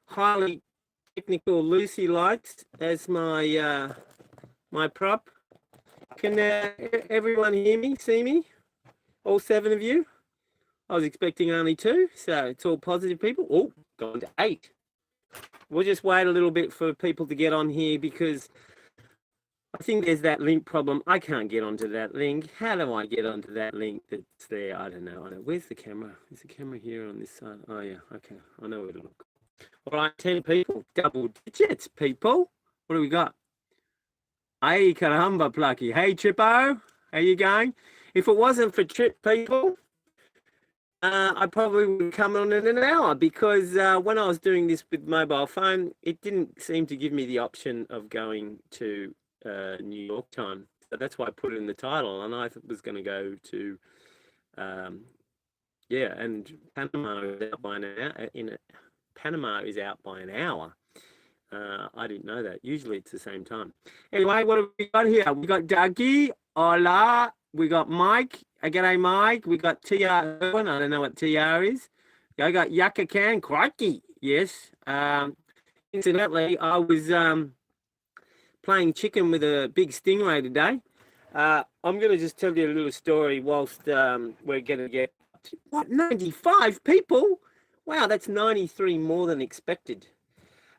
highly technical Lucy lights as my my prop. Can everyone hear me, see me? All 7 of you? I was expecting only 2, so it's all positive people. Oh, gone to 8. We'll just wait a little bit for people to get on here because I think there's that link problem. I can't get onto that link. How do I get onto that link that's there? I don't know. Where's the camera? Is the camera here on this side? Oh, yeah. Okay. I know where to look. All right, 10 people. Double digits, people. What do we got? Hey, caramba, Plucky. Hey, Trippo. How you going? If it wasn't for Trip, people, I probably would come on in an hour because when I was doing this with mobile phone, it didn't seem to give me the option of going to New York time. So that's why I put it in the title, and I was going to go to, yeah, and Panama is out by an hour. Panama is out by an hour. I didn't know that. Usually it's the same time. Anyway, what have we got here? We got Dougie. Hola. We got Mike. G'day, Mike. We got TR. I don't know what TR is. I got Yucca Can. Crikey. Yes. Incidentally, I was playing chicken with a big stingray today. I'm going to just tell you a little story whilst we're going to get, what, 95 people? Wow, that's 93 more than expected.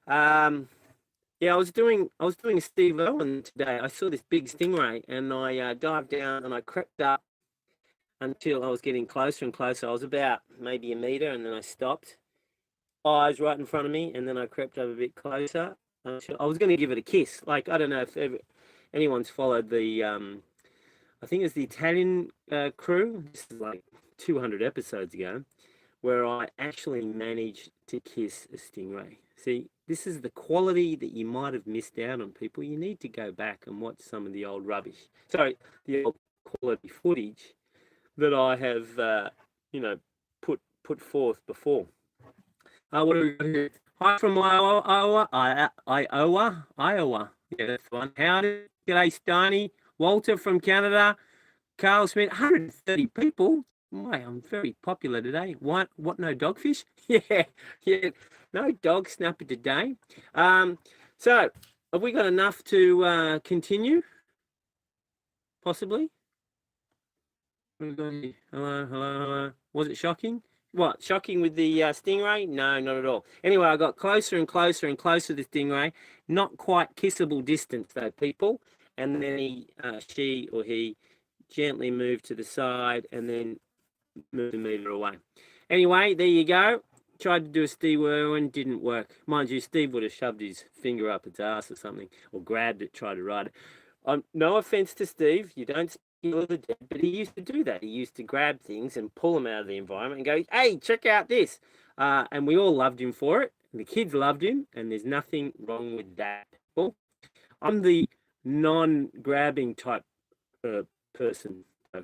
Yeah, I was doing Steve Irwin today. I saw this big stingray and I dived down and I crept up until I was getting closer and closer. I was about maybe a meter and then I stopped. Eyes right in front of me, and then I crept up a bit closer. I was going to give it a kiss. Like, I don't know if anyone's followed the, I think it's the Italian crew. This is like 200 episodes ago, where I actually managed to kiss a stingray. See, this is the quality that you might have missed out on, people. You need to go back and watch some of the old rubbish. Sorry, the old quality footage that I have, you know, put forth before. What do we got here? Hi from Iowa. Yeah, that's the one. Howdy. G'day, Stoney. Walter from Canada. Carl Smith. 130 people. My, I'm very popular today. What? No dogfish? Yeah. No dog snapper today. So, have we got enough to continue? Possibly. What have we got here? Hello. Was it shocking? What, shocking with the stingray? No, not at all. Anyway, I got closer and closer and closer to the stingray. Not quite kissable distance, though, people. And then she or he gently moved to the side and then moved a meter away. Anyway, there you go. Tried to do a Steve Irwin, didn't work. Mind you, Steve would have shoved his finger up its ass or something, or grabbed it, tried to ride it. No offense to Steve, you don't of the dead, but he used to do that. He used to grab things and pull them out of the environment and go, hey, check out this. And we all loved him for it. The kids loved him, and there's nothing wrong with that. Well, I'm the non-grabbing type person. So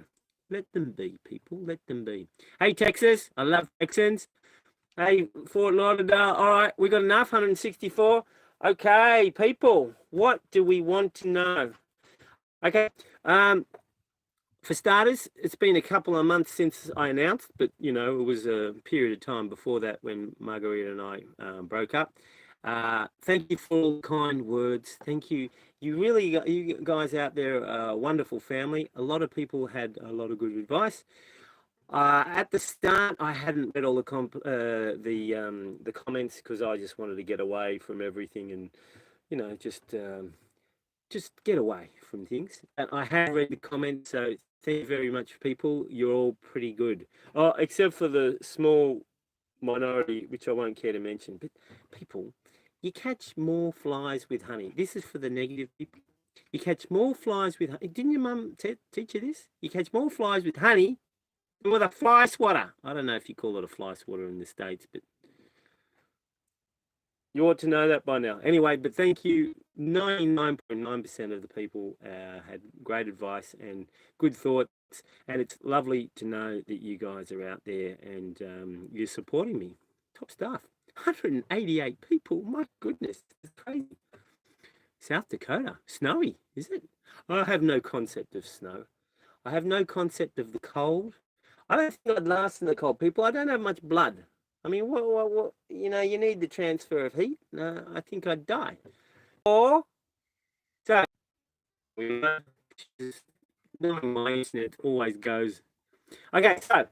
let them be, people. Let them be. Hey, Texas. I love Texans. Hey, Fort Lauderdale. All right, we got enough, 164. Okay, people, what do we want to know? Okay, for starters, it's been a couple of months since I announced, but, you know, it was a period of time before that when Margarita and I broke up. Thank you for all the kind words. Thank you. You guys out there are a wonderful family. A lot of people had a lot of good advice. At the start, I hadn't read all the comments because I just wanted to get away from everything and, you know, just get away from things. And I have read the comments, so thank you very much, people. You're all pretty good. Oh, except for the small minority, which I won't care to mention. But people, you catch more flies with honey. This is for the negative people. You catch more flies with honey. Didn't your mum teach you this? You catch more flies with honey than with a fly swatter. I don't know if you call it a fly swatter in the States, but you ought to know that by now. Anyway, but thank you. 99.9% of the people had great advice and good thoughts. And it's lovely to know that you guys are out there and you're supporting me. Top stuff. 188 people. My goodness. It's crazy. South Dakota. Snowy, is it? I have no concept of snow. I have no concept of the cold. I don't think I'd last in the cold, people. I don't have much blood. I mean, what, you know, you need the transfer of heat. No, I think I'd die. Or, so, we my internet always goes. Okay, so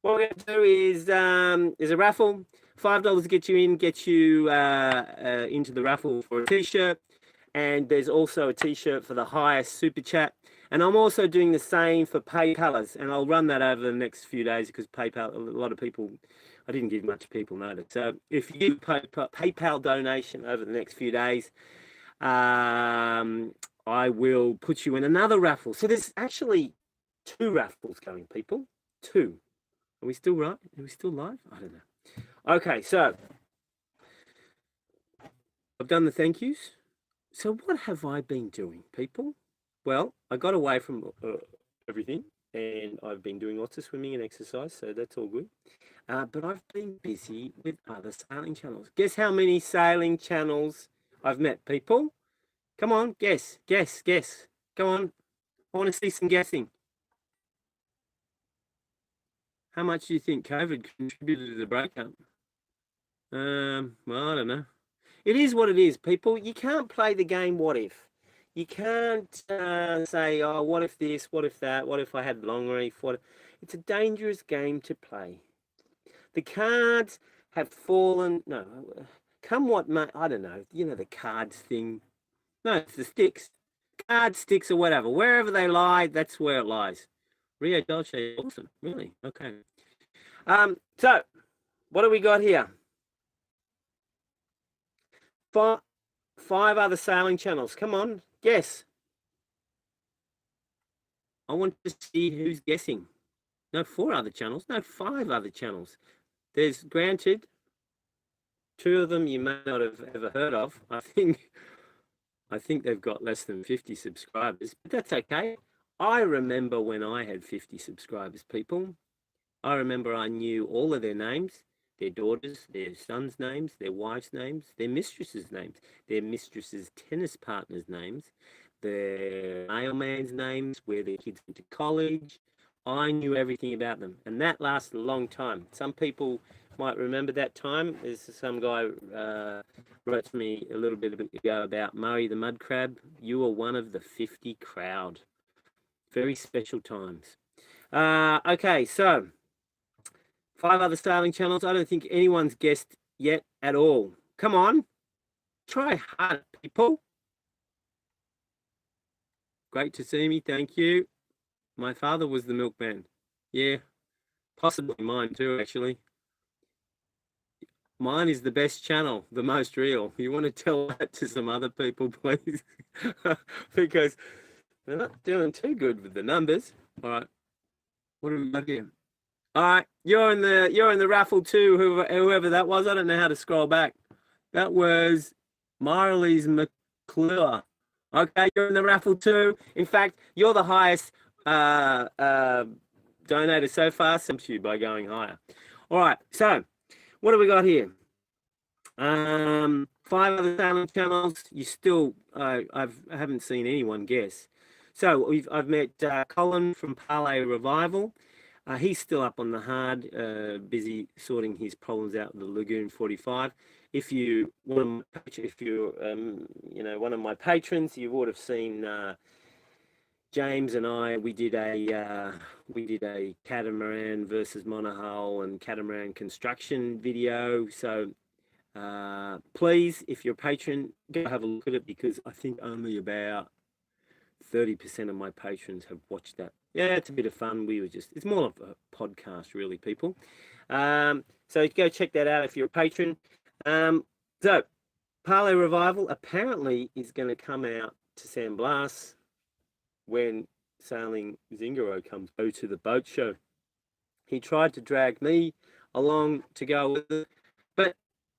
what we're going to do is there's a raffle. $5 to get you in, get you into the raffle for a t-shirt. And there's also a t-shirt for the highest super chat. And I'm also doing the same for PayPalers, and I'll run that over the next few days because PayPal, a lot of people, I didn't give much people notice. So if you PayPal donation over the next few days, I will put you in another raffle. So there's actually 2 raffles going, people. 2. Are we still right? Are we still live? I don't know. Okay, so I've done the thank yous. So what have I been doing, people? Well, I got away from everything, and I've been doing lots of swimming and exercise, so that's all good. But I've been busy with other sailing channels. Guess how many sailing channels I've met, people? Come on, guess. Come on. I want to see some guessing. How much do you think COVID contributed to the breakup? Well, I don't know. It is what it is, people. You can't play the game what if. You can't say, oh, what if this, what if that, what if I had long reef? It's a dangerous game to play. The cards have fallen. No, come what may. I don't know. You know the cards thing. No, it's the sticks. Card sticks or whatever. Wherever they lie, that's where it lies. Rio Dolce, awesome. Really? Okay. So, what do we got here? 5 other sailing channels. Come on, guess. I want to see who's guessing. No, 4 other channels. No, 5 other channels. There's, granted, 2 of them you may not have ever heard of. I think they've got less than 50 subscribers, but that's okay. I remember when I had 50 subscribers, people. I remember I knew all of their names, their daughters, their sons' names, their wives' names, their mistresses' names, their mistresses' tennis partners' names, their mailman's names, where their kids went to college. I knew everything about them, and that lasted a long time. Some people might remember that time. There's some guy wrote to me a little bit ago about Murray the mud crab. You were one of the 50 crowd. Very special times. Okay, so 5 other sailing channels. I don't think anyone's guessed yet at all. Come on. Try hard, people. Great to see me. Thank you. My father was the milkman. Yeah, possibly mine too, actually. Mine is the best channel, the most real. You want to tell that to some other people, please? Because they're not doing too good with the numbers. All right. What do we got here? All right, you're in the raffle too, whoever that was. I don't know how to scroll back. That was Marley's McClure. Okay, you're in the raffle too. In fact, you're the highest donator so far. Simply you by going higher. All right, so what do we got here? 5 other sailing channels. You still, I haven't seen anyone guess. So I've met Colin from Parlay Revival. He's still up on the hard, busy sorting his problems out with the Lagoon 45. If you want, if you're, one of my patrons, you would have seen James and I. We did a catamaran versus monohull and catamaran construction video. So please, if you're a patron, go have a look at it, because I think only about 30% of my patrons have watched that. Yeah, it's a bit of fun. It's more of a podcast, really, people. So go check that out if you're a patron. So Parlay Revival apparently is going to come out to San Blas when Sailing Zingaro comes to the boat show. He tried to drag me along to go with it, but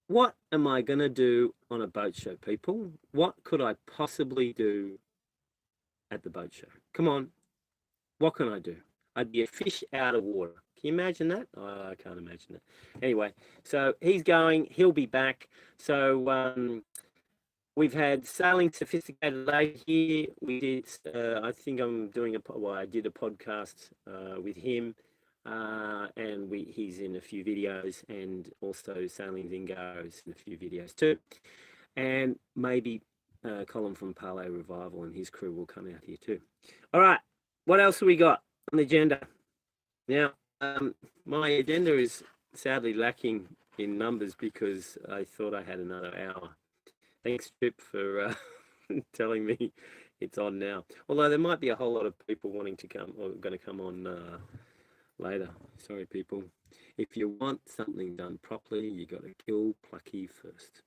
what am I going to do on a boat show, people? What could I possibly do at the boat show? Come on. What can I do? I'd be a fish out of water. Can you imagine that? Oh, I can't imagine that. Anyway, so he's going. He'll be back. So we've had Sailing Sophisticated Lady here. We did, I think I'm doing I did a podcast with him. and he's in a few videos, and also Sailing Zingaro's in a few videos too. And maybe Colin from Parlay Revival and his crew will come out here too. All right, what else have we got on the agenda? Now, my agenda is sadly lacking in numbers because I thought I had another hour. Thanks, Trip, for telling me it's on now. Although there might be a whole lot of people wanting to come or going to come on later. Sorry, people. If you want something done properly, you got to kill Plucky first.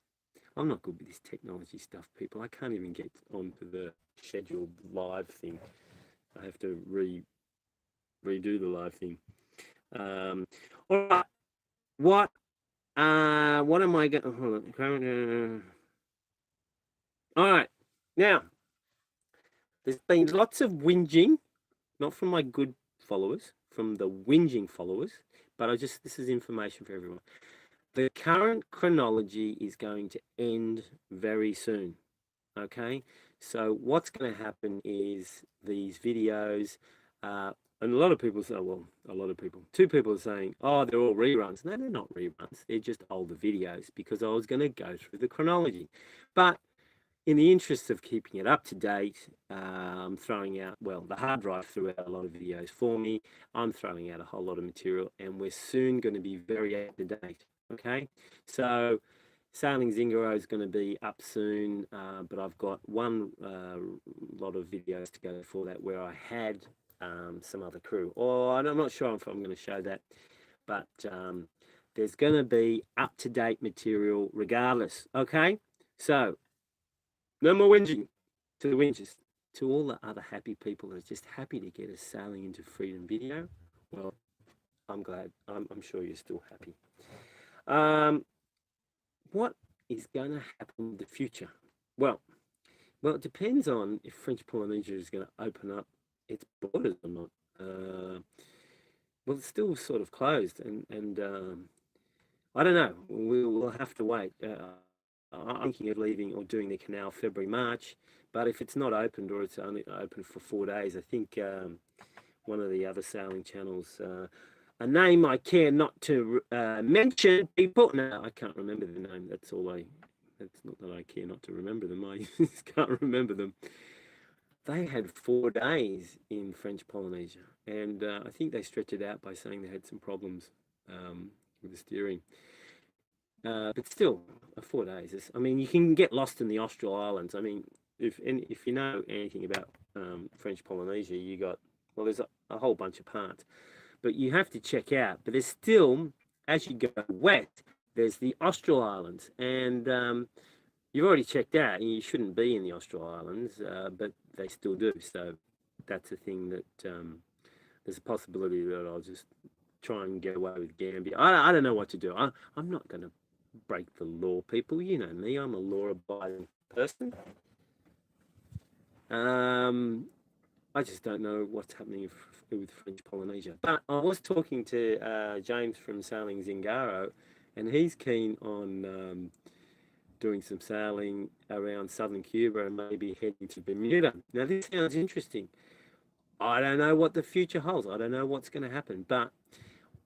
I'm not good with this technology stuff, people. I can't even get onto the scheduled live thing. I have to redo the live thing. All right. What am I going? Hold on. All right. Now, there's been lots of whinging, not from my good followers, from the whinging followers, but this is information for everyone. The current chronology is going to end very soon. Okay, so what's going to happen is these videos, and a lot of people say, well, two people are saying, oh, they're all reruns. No, they're not reruns. They're just older videos because I was going to go through the chronology. But in the interest of keeping it up to date, I'm throwing out, well, the hard drive threw out a lot of videos for me. I'm throwing out a whole lot of material, and we're soon going to be very up to date. Okay, so Sailing Zingaro is going to be up soon, but I've got one lot of videos to go for that where I had some other crew. Or I'm not sure if I'm going to show that, but there's going to be up-to-date material regardless. Okay, so no more whinging to the whingers. To all the other happy people that are just happy to get a Sailing into Freedom video, well, I'm glad. I'm sure you're still happy. What is going to happen in the future? Well, it depends on if French Polynesia is going to open up its borders or not. Well, it's still sort of closed, and I don't know. We'll have to wait. I'm thinking of leaving or doing the canal February, March, but if it's not opened or it's only open for 4 days, I think one of the other sailing channels, a name I care not to mention, people. No, I can't remember the name. That's not that I care not to remember them. I just can't remember them. They had 4 days in French Polynesia, and I think they stretched it out by saying they had some problems with the steering. But still, 4 days. I mean, you can get lost in the Austral Islands. I mean, if you know anything about French Polynesia, there's a whole bunch of parts, but you have to check out. But there's still, as you go west, there's the Austral Islands, and you've already checked out. You shouldn't be in the Austral Islands, but they still do. So that's a thing that there's a possibility that I'll just try and get away with Gambia. I don't know what to do. I'm not going to break the law, people. You know me. I'm a law-abiding person. I just don't know what's happening with French Polynesia. But I was talking to James from Sailing Zingaro, and he's keen on doing some sailing around southern Cuba and maybe heading to Bermuda. Now, this sounds interesting. I don't know what the future holds. I don't know what's going to happen. But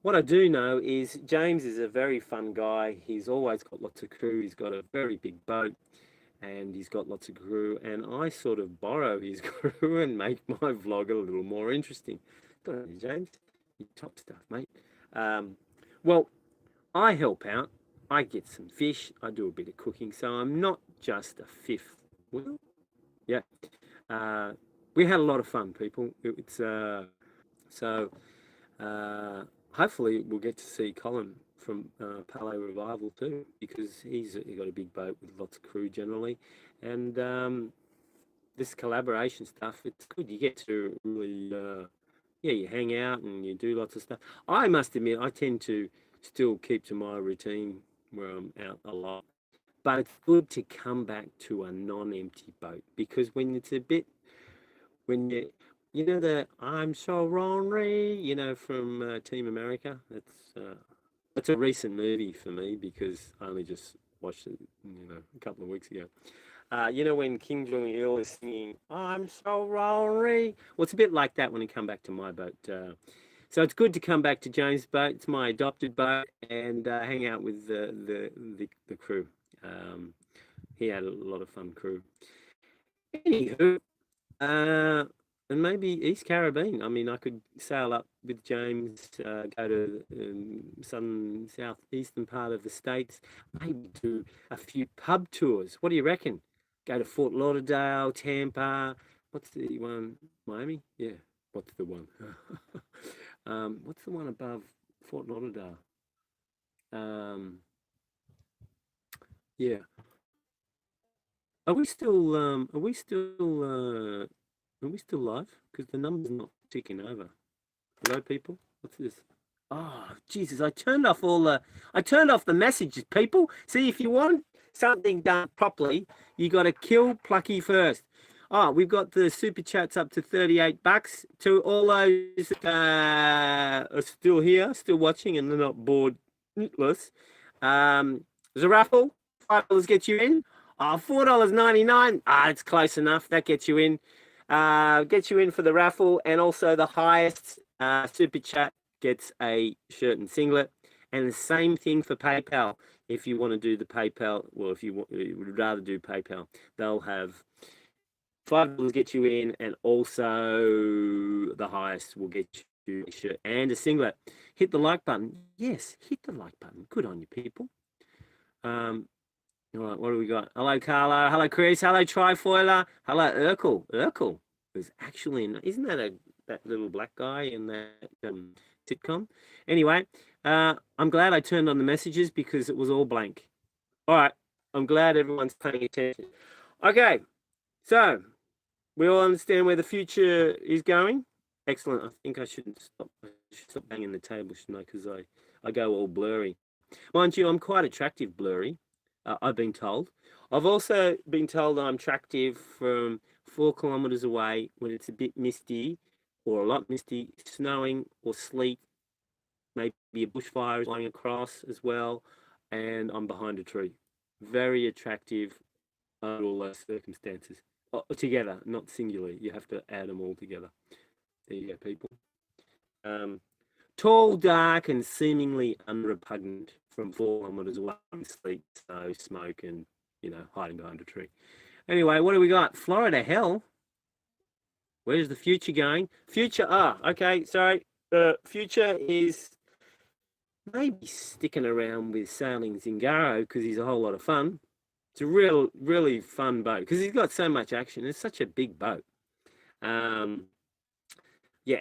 what I do know is James is a very fun guy. He's always got lots of crew. He's got a very big boat, and he's got lots of crew, and I sort of borrow his crew and make my vlog a little more interesting. Good on you, James. You top stuff, mate. Well, I help out. I get some fish. I do a bit of cooking, so I'm not just a fifth wheel. Yeah. We had a lot of fun, people. Hopefully we'll get to see Colin from Parlay Revival too, because he's got a big boat with lots of crew generally, and this collaboration stuff, it's good. You get to really, you hang out and you do lots of stuff. I must admit, I tend to still keep to my routine where I'm out a lot, but it's good to come back to a non-empty boat, because when you know the I'm so ornery, from Team America. That's a recent movie for me because I only just watched it, a couple of weeks ago. When Kim Jong-il is singing, I'm so ornery. Well, it's a bit like that when you come back to my boat. So it's good to come back to James' boat. It's my adopted boat, and hang out with the crew. He had a lot of fun crew. Anywho, and maybe East Caribbean. I mean, I could sail up with James, go to southern, southeastern part of the States, maybe do a few pub tours. What do you reckon? Go to Fort Lauderdale, Tampa. What's the one? Miami? Yeah. What's the one? What's the one above Fort Lauderdale? Yeah. Are we still live? Because the number's not ticking over. Hello, people. What's this? Oh, Jesus! I turned off the messages, people. See, if you want something done properly, you got to kill Plucky first. Oh, we've got the super chats up to $38. To all those are still here, still watching, and they're not bored. There's a raffle. $5 gets you in. $4.99. It's close enough. That gets you in. Gets you in for the raffle, and also the highest super chat gets a shirt and singlet. And the same thing for PayPal. If you want to do the PayPal, well, if you would rather do PayPal, they'll have $5 get you in, and also the highest will get you a shirt and a singlet. Hit the like button. Yes, hit the like button. Good on you, people. All right, what do we got? Hello, Carlo. Hello, Chris. Hello, Trifoiler. Hello, Urkel. Urkel was actually isn't that that little black guy in that sitcom? Anyway, I'm glad I turned on the messages because it was all blank. All right, I'm glad everyone's paying attention. Okay, so we all understand where the future is going. Excellent. I think I should stop banging the table, shouldn't I? Because I go all blurry. Mind you, I'm quite attractive blurry. I've been told. I've also been told I'm attractive from 4 kilometers away when it's a bit misty or a lot misty, snowing or sleet. Maybe a bushfire is flying across as well, and I'm behind a tree. Very attractive under all those circumstances. Together, not singularly. You have to add them all together. There you go, people. Tall, dark, and seemingly unrepugnant from 4 kilometers away, sleep, snow, smoke, and, hiding behind a tree. Anyway, what do we got? Florida hell. Where's the future going? Future, okay, sorry. The future is maybe sticking around with sailing Zingaro because he's a whole lot of fun. It's a really fun boat because he's got so much action. It's such a big boat. Yeah,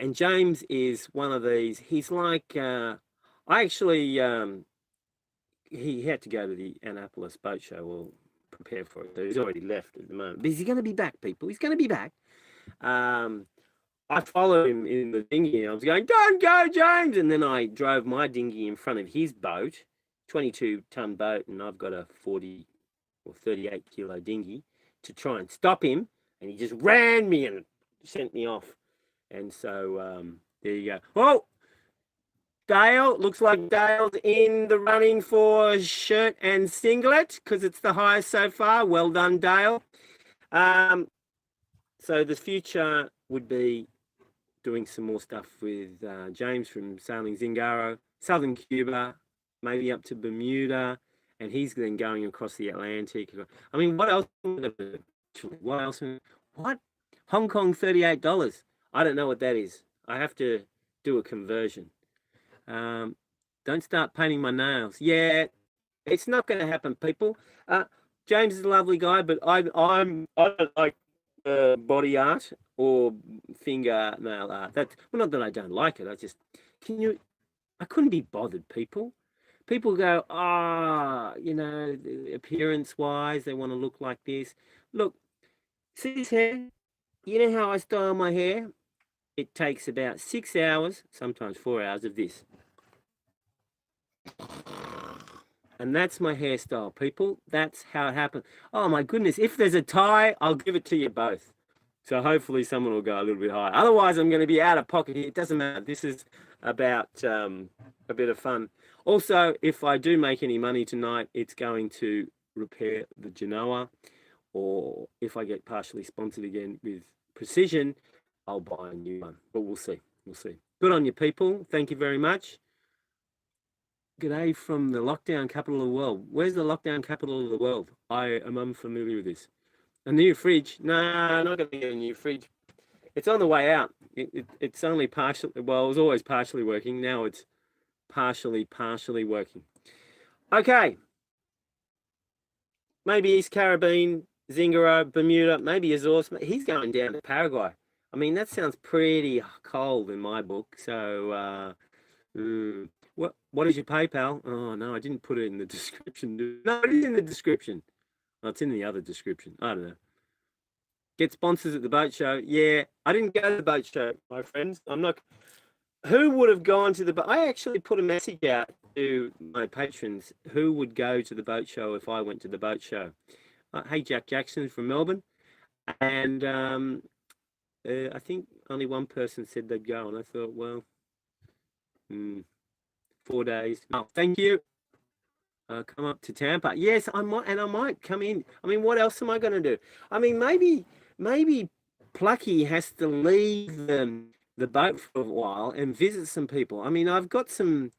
and James is one of these. He's like, he had to go to the Annapolis boat show or prepare for it. He's already left at the moment. But he's going to be back, people. He's going to be back. I followed him in the dinghy. And I was going, don't go, James. And then I drove my dinghy in front of his boat, 22-ton boat, and I've got a 40 or 38-kilo dinghy to try and stop him. And he just ran me and sent me off. And so there you go. Oh, Dale, looks like Dale's in the running for shirt and singlet because it's the highest so far. Well done, Dale. So the future would be doing some more stuff with James from sailing Zingaro, southern Cuba, maybe up to Bermuda, and he's then going across the Atlantic. I mean, what else? What else? What? Hong Kong, $38. I don't know what that is. I have to do a conversion. Don't start painting my nails. Yeah, it's not going to happen, people. James is a lovely guy, but I don't like body art or fingernail art. Not that I don't like it. I couldn't be bothered, people. People go, appearance-wise, they want to look like this. Look, see this hair? You know how I style my hair? It takes about 6 hours, sometimes 4 hours of this. And that's my hairstyle, people. That's how it happened. Oh, my goodness. If there's a tie, I'll give it to you both. So hopefully someone will go a little bit higher. Otherwise, I'm going to be out of pocket here. It doesn't matter. This is about a bit of fun. Also, if I do make any money tonight, it's going to repair the Genoa. Or if I get partially sponsored again with Precision, I'll buy a new one. But we'll see. We'll see. Good on you, people. Thank you very much. G'day from the lockdown capital of the world. Where's the lockdown capital of the world? I am unfamiliar with this. A new fridge? No, I'm not going to get a new fridge. It's on the way out. It's only partially, well, it was always partially working. Now it's partially working. Okay. Maybe East Caribbean, Zingaro, Bermuda, maybe Azores. He's going down to Paraguay. I mean, that sounds pretty cold in my book. So, what is your PayPal? Oh, no, I didn't put it in the description. No, it is in the description. Oh, it's in the other description. I don't know. Get sponsors at the boat show. Yeah, I didn't go to the boat show, my friends. I'm not. Who would have gone to the boat? I actually put a message out to my patrons who would go to the boat show if I went to the boat show. Hey, Jack Jackson from Melbourne. And I think only one person said they'd go. And I thought, well, 4 days. Oh, thank you. Come up to Tampa. Yes, I might come in. I mean, what else am I going to do? I mean, maybe Plucky has to leave the boat for a while and visit some people. I mean, I've got some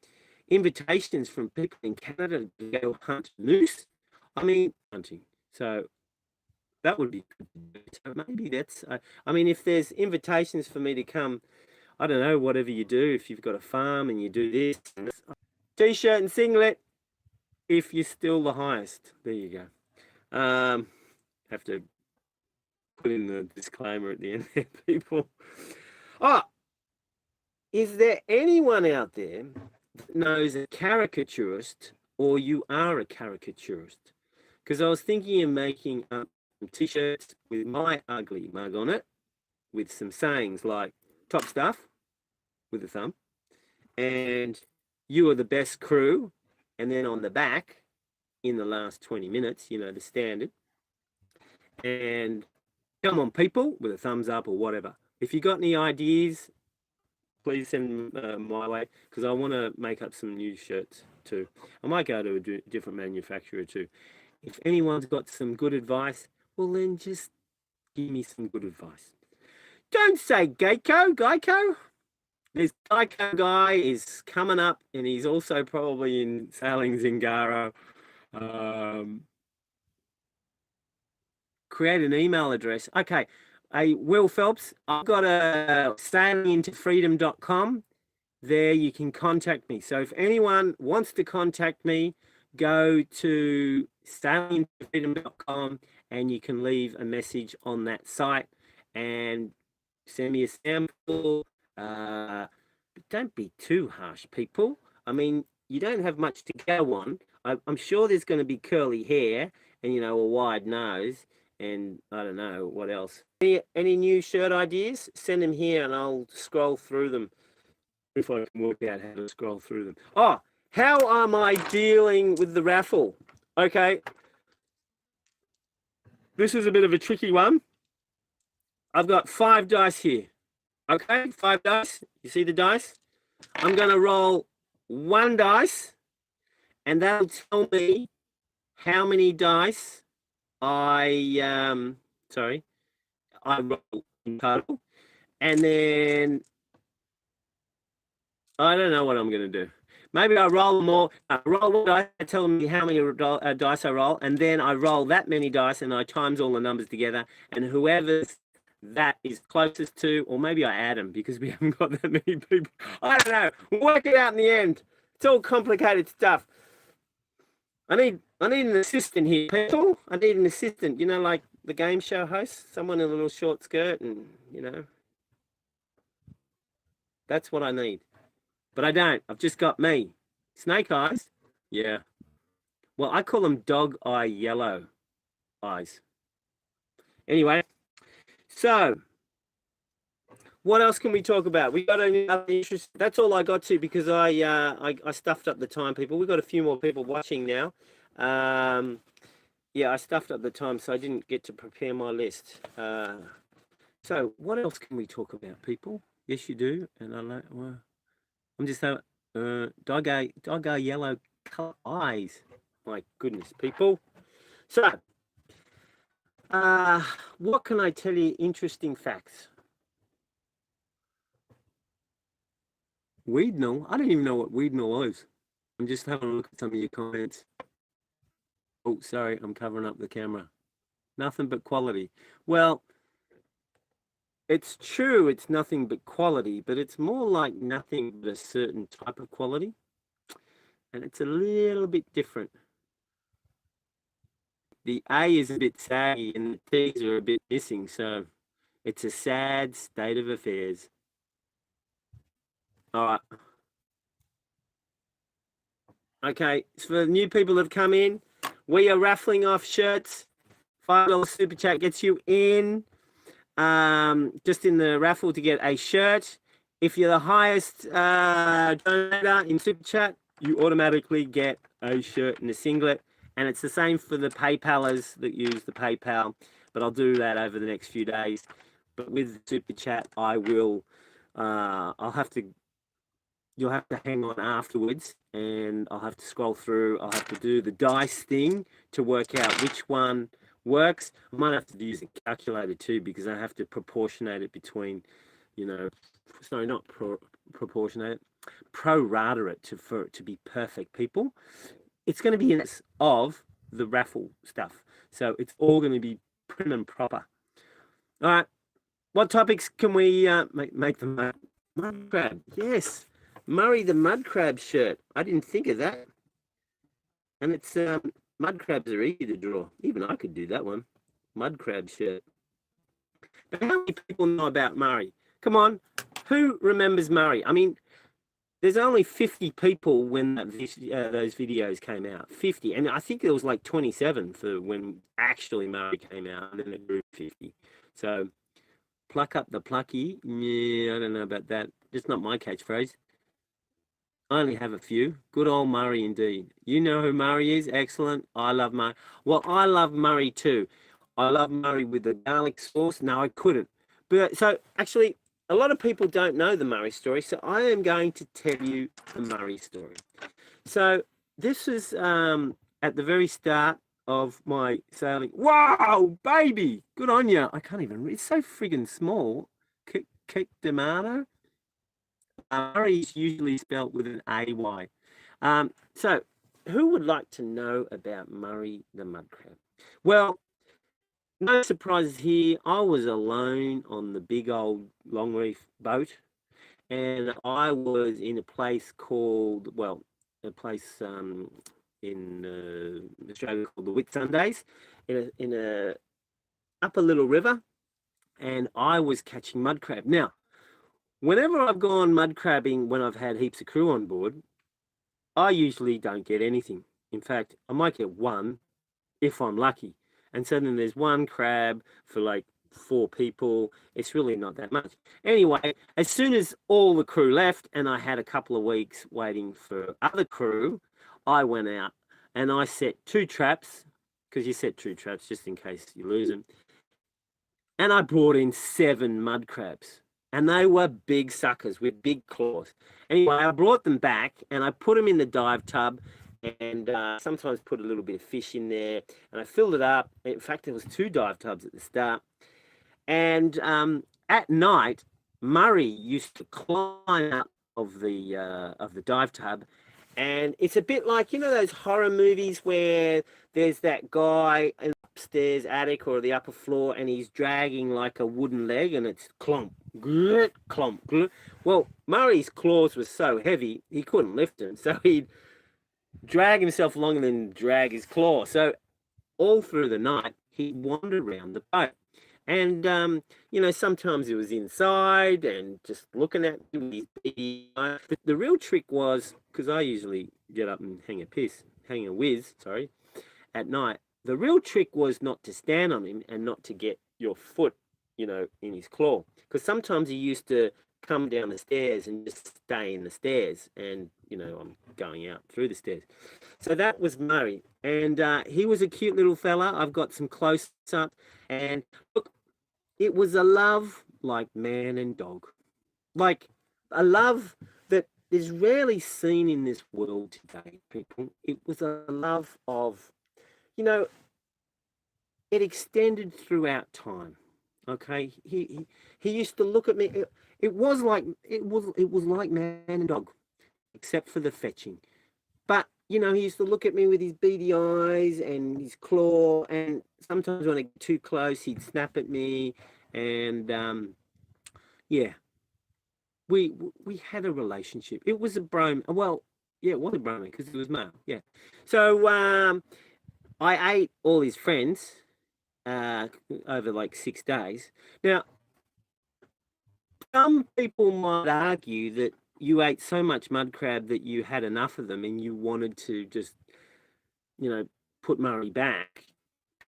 invitations from people in Canada to go hunt moose. I mean, hunting. So that would be good. So maybe that's, I mean, if there's invitations for me to come, I don't know, whatever you do, if you've got a farm and you do this, t-shirt and singlet, if you're still the highest. There you go. Have to put in the disclaimer at the end there, people. Oh, is there anyone out there that knows a caricaturist, or you are a caricaturist? Because I was thinking of making t-shirts with my ugly mug on it, with some sayings like top stuff with a thumb, and you are the best crew, and then on the back, in the last 20 minutes, you know, the standard, and come on people, with a thumbs up or whatever. If you got any ideas, please send them my way, because I want to make up some new shirts too. I might go to a different manufacturer too. If anyone's got some good advice, well then just give me some good advice. Don't say Geico. This Geico guy is coming up, and he's also probably in sailing Zingaro. Create an email address. Okay. Hey, Will Phelps, I've got a sailingintofreedom.com. There you can contact me. So if anyone wants to contact me, go to sailingintofreedom.com and you can leave a message on that site and send me a sample. But don't be too harsh, people. I mean, you don't have much to go on. I'm sure there's going to be curly hair and, you know, a wide nose. And I don't know what else. Any new shirt ideas? Send them here and I'll scroll through them if I can work out how to scroll through them. Oh, how am I dealing with the raffle? Okay. This is a bit of a tricky one. I've got 5 dice here. Okay, 5 dice. You see the dice? I'm going to roll 1 dice, and that'll tell me how many dice I roll in total, and then I don't know what I'm going to do. Maybe I roll them all. I roll the dice, tell me how many dice I roll, and then I roll that many dice, and I times all the numbers together, and whoever that is closest to, or maybe I add them because we haven't got that many people. I don't know. We'll work it out in the end. It's all complicated stuff. I need an assistant here, people. I need an assistant, you know, like the game show host, someone in a little short skirt, and, you know, that's what I need. But I don't. I've just got me. Snake eyes? Yeah. Well, I call them dog eye yellow eyes. Anyway, so what else can we talk about? We got any other interest? That's all I got to, because I stuffed up the time, people. We've got a few more people watching now. Yeah, I stuffed up the time, so I didn't get to prepare my list. So what else can we talk about, people? Yes, you do. And I like, well, I'm just doggo yellow color eyes. My goodness, people. So, what can I tell you? Interesting facts. Weednall? I don't even know what Weednall is. I'm just having a look at some of your comments. Oh, sorry, I'm covering up the camera. Nothing but quality. Well, it's true, it's nothing but quality, but it's more like nothing but a certain type of quality. And it's a little bit different. The A is a bit saggy and the T's are a bit missing, so it's a sad state of affairs. All right. Okay, so for the new people that have come in, we are raffling off shirts. $5 super chat gets you in, just in the raffle to get a shirt. If you're the highest donor in super chat, you automatically get a shirt and a singlet. And it's the same for the PayPalers that use the PayPal, but I'll do that over the next few days. But with super chat, I will. You'll have to hang on afterwards, and I'll have to scroll through. I'll have to do the dice thing to work out which one works. I might have to use a calculator too, because I have to proportionate it between, sorry, not proportionate, pro rata it for it to be perfect, people. It's going to be in of the raffle stuff, so it's all going to be prim and proper. All right, what topics can we make the mud crab? Yes, Murray the mud crab shirt. I didn't think of that. And it's mud crabs are easy to draw. Even I could do that one. Mud crab shirt. But how many people know about Murray? Come on, who remembers Murray? I mean, there's only 50 people when those videos came out. 50, and I think there was like 27 for when actually Murray came out, and then it grew 50. So pluck up the plucky. Yeah, I don't know about that. It's not my catchphrase. I only have a few. Good old Murray indeed. You know who Murray is? Excellent. I love Murray. Well, I love Murray too. I love Murray with the garlic sauce. No, I couldn't. But so actually, a lot of people don't know the Murray story. So I am going to tell you the Murray story. So this is at the very start of my sailing. Wow, baby. Good on you. I can't even read. It's so friggin' small. Kick D'Amato. Murray is usually spelt with an AY. So who would like to know about Murray the mud crab? Well, no surprises here. I was alone on the big old Longreef boat, and I was in a place called, a place in Australia called the Whitsundays, in a upper little river, and I was catching mud crab. Now, whenever I've gone mud crabbing when I've had heaps of crew on board, I usually don't get anything. In fact, I might get one if I'm lucky. And so then there's one crab for like 4 people. It's really not that much. Anyway, as soon as all the crew left and I had a couple of weeks waiting for other crew, I went out and I set 2 traps, because you set 2 traps just in case you lose them. And I brought in 7 mud crabs. And they were big suckers with big claws. Anyway, I brought them back and I put them in the dive tub, and sometimes put a little bit of fish in there, and I filled it up. In fact, there was 2 dive tubs at the start. And at night, Murray used to climb out of the dive tub, and it's a bit like, those horror movies where there's that guy in the upstairs attic or the upper floor, and he's dragging like a wooden leg, and it's clomp, glut, clomp, glut. Well, Murray's claws were so heavy he couldn't lift them, so he'd drag himself along and then drag his claw. So all through the night, he'd wander around the boat. And, sometimes he was inside and just looking at me. But the real trick was, because I usually get up and hang a whiz, at night. The real trick was not to stand on him and not to get your foot, in his claw. Because sometimes he used to come down the stairs and just stay in the stairs, and I'm going out through the stairs. So that was Murray, and he was a cute little fella. I've got some close-up, and look, it was a love like man and dog, like a love that is rarely seen in this world today, people. It was a love of, it extended throughout time. Okay, he used to look at me. It was like man and dog, except for the fetching. But you know, he used to look at me with his beady eyes and his claw, and sometimes when I get too close, he'd snap at me, and yeah, we had a relationship. It was a brome. Well, yeah, it was a brome because it was male. Yeah. So I ate all his friends uh, over like 6 days. Now, some people might argue that you ate so much mud crab that you had enough of them and you wanted to just, you know, put Murray back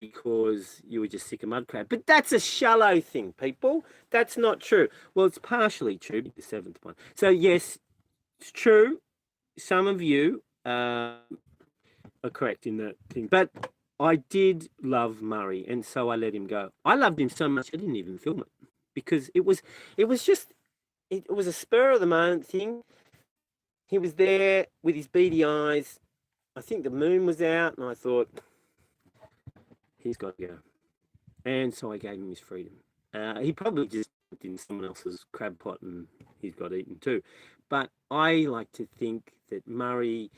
because you were just sick of mud crab. But that's a shallow thing, people. That's not true. Well, it's partially true, the seventh one. So, yes, it's true. Some of you are correct in that thing. But I did love Murray, and so I let him go. I loved him so much I didn't even film it because it was just it was a spur of the moment thing. He was there with his beady eyes. I think the moon was out, and I thought he's got to go. And so I gave him his freedom. He probably just put in someone else's crab pot and he's got eaten too. But I like to think that Murray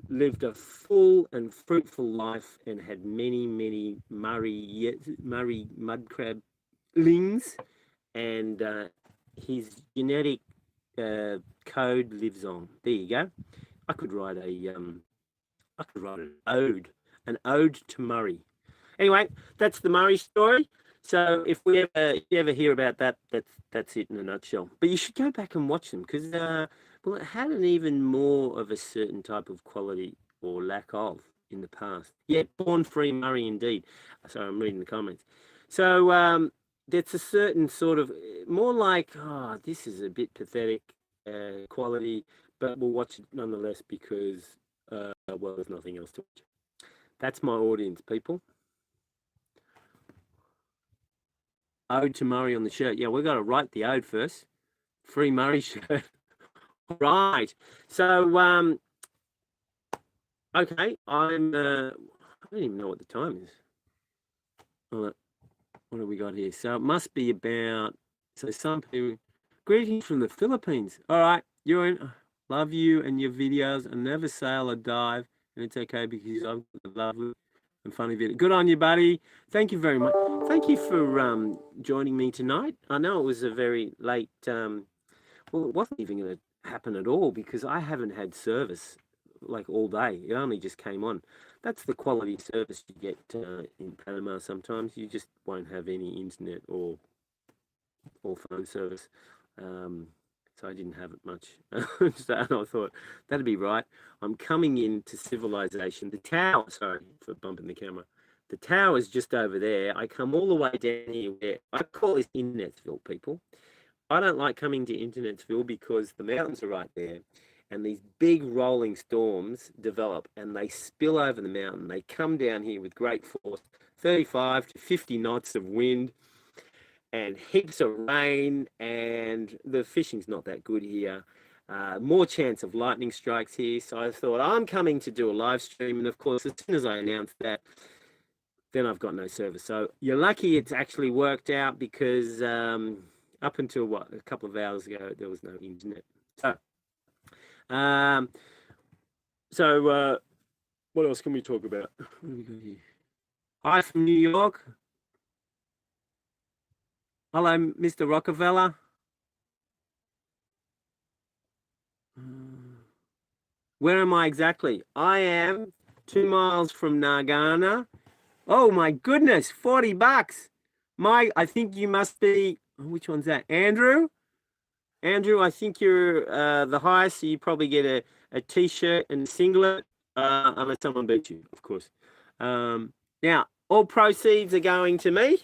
lived a full and fruitful life and had many, many Murray mud crablings, and his genetic code lives on. There you go. I could write an ode to Murray. Anyway, that's the Murray story. So if you ever hear about that, that's it in a nutshell. But you should go back and watch them because well, it had an even more of a certain type of quality or lack of in the past. Yeah, born free Murray indeed. Sorry, I'm reading the comments. So there's a certain sort of more like, oh, this is a bit pathetic quality, but we'll watch it nonetheless because well, there's nothing else to watch. That's my audience, people. Ode to Murray on the shirt. Yeah, we've got to write the ode first. Free Murray shirt. Right. So, okay, I don't even know what the time is. What have we got here? So it must be about, so some people, greetings from the Philippines. All right, you're in, love you and your videos. I never sail or dive, and it's okay because I've got lovely and funny video. Good on you, buddy. Thank you very much. Thank you for joining me tonight. I know it was a very late, well, it wasn't even going to happen at all because I haven't had service like all day. It only just came on. That's the quality service you get in Panama sometimes. You just won't have any internet or phone service. So I didn't have it much. So I thought that'd be right. I'm coming into civilization. The tower, sorry for bumping the camera. The tower is just over there. I come all the way down here where I call this Internetsville, people. I don't like coming to Internetsville because the mountains are right there and these big rolling storms develop and they spill over the mountain. They come down here with great force, 35 to 50 knots of wind and heaps of rain, and the fishing's not that good here. More chance of lightning strikes here. So I thought I'm coming to do a live stream. And of course, as soon as I announced that, then I've got no service. So you're lucky it's actually worked out because up until what, a couple of hours ago, there was no internet. So, what else can we talk about? What do we got here? Hi from New York. Hello, Mr. Rockefeller. Where am I exactly? I am 2 miles from Nagana. Oh my goodness, $40. I think you must be, which one's that? Andrew? Andrew, I think you're the highest, so you probably get a t-shirt and a singlet, unless someone beats you, of course. Now, all proceeds are going to me.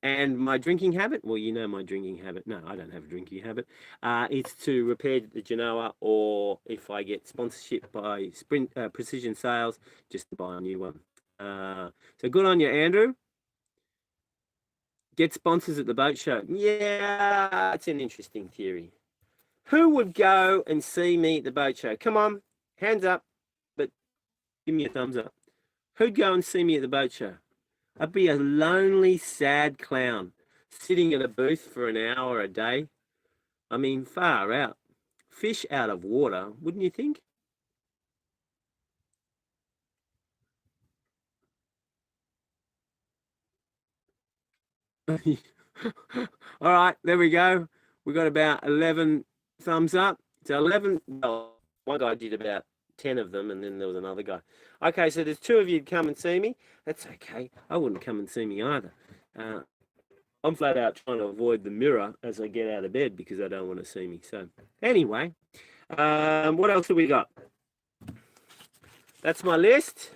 And my drinking habit, well, you know my drinking habit. No, I don't have a drinking habit. It's to repair the Genoa, or if I get sponsorship by Precision Sales, just to buy a new one. So good on you, Andrew. Get sponsors at the boat show. Yeah, it's an interesting theory. Who would go and see me at the boat show? Come on, hands up, but give me a thumbs up. Who'd go and see me at the boat show? I'd be a lonely, sad clown. sitting in a booth for an hour a day. I mean, far out. Fish out of water, wouldn't you think? All right, there we go. We got about 11 thumbs up. So 11, well, one guy did about 10 of them, and then there was another guy. Okay, so there's two of you come and see me. That's okay. I wouldn't come and see me either. Uh, I'm flat out trying to avoid the mirror as I get out of bed because I don't want to see me. So anyway, what else have we got? That's my list.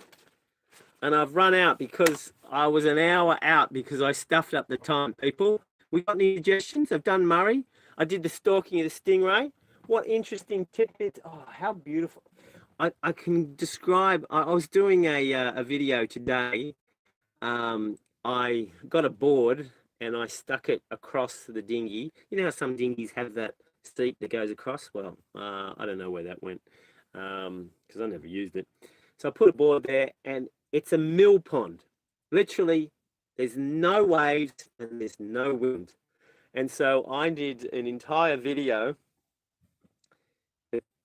And I've run out because I was an hour out because I stuffed up the time, people. We got any suggestions? I've done Murray. I did the stalking of the Stingray. What interesting tidbits. Oh, how beautiful. I can describe, I was doing a video today. I got a board and I stuck it across the dinghy. You know how some dinghies have that seat that goes across? Well, I don't know where that went because I never used it. So I put a board there and it's a mill pond. Literally, there's no waves and there's no wind. And so I did an entire video.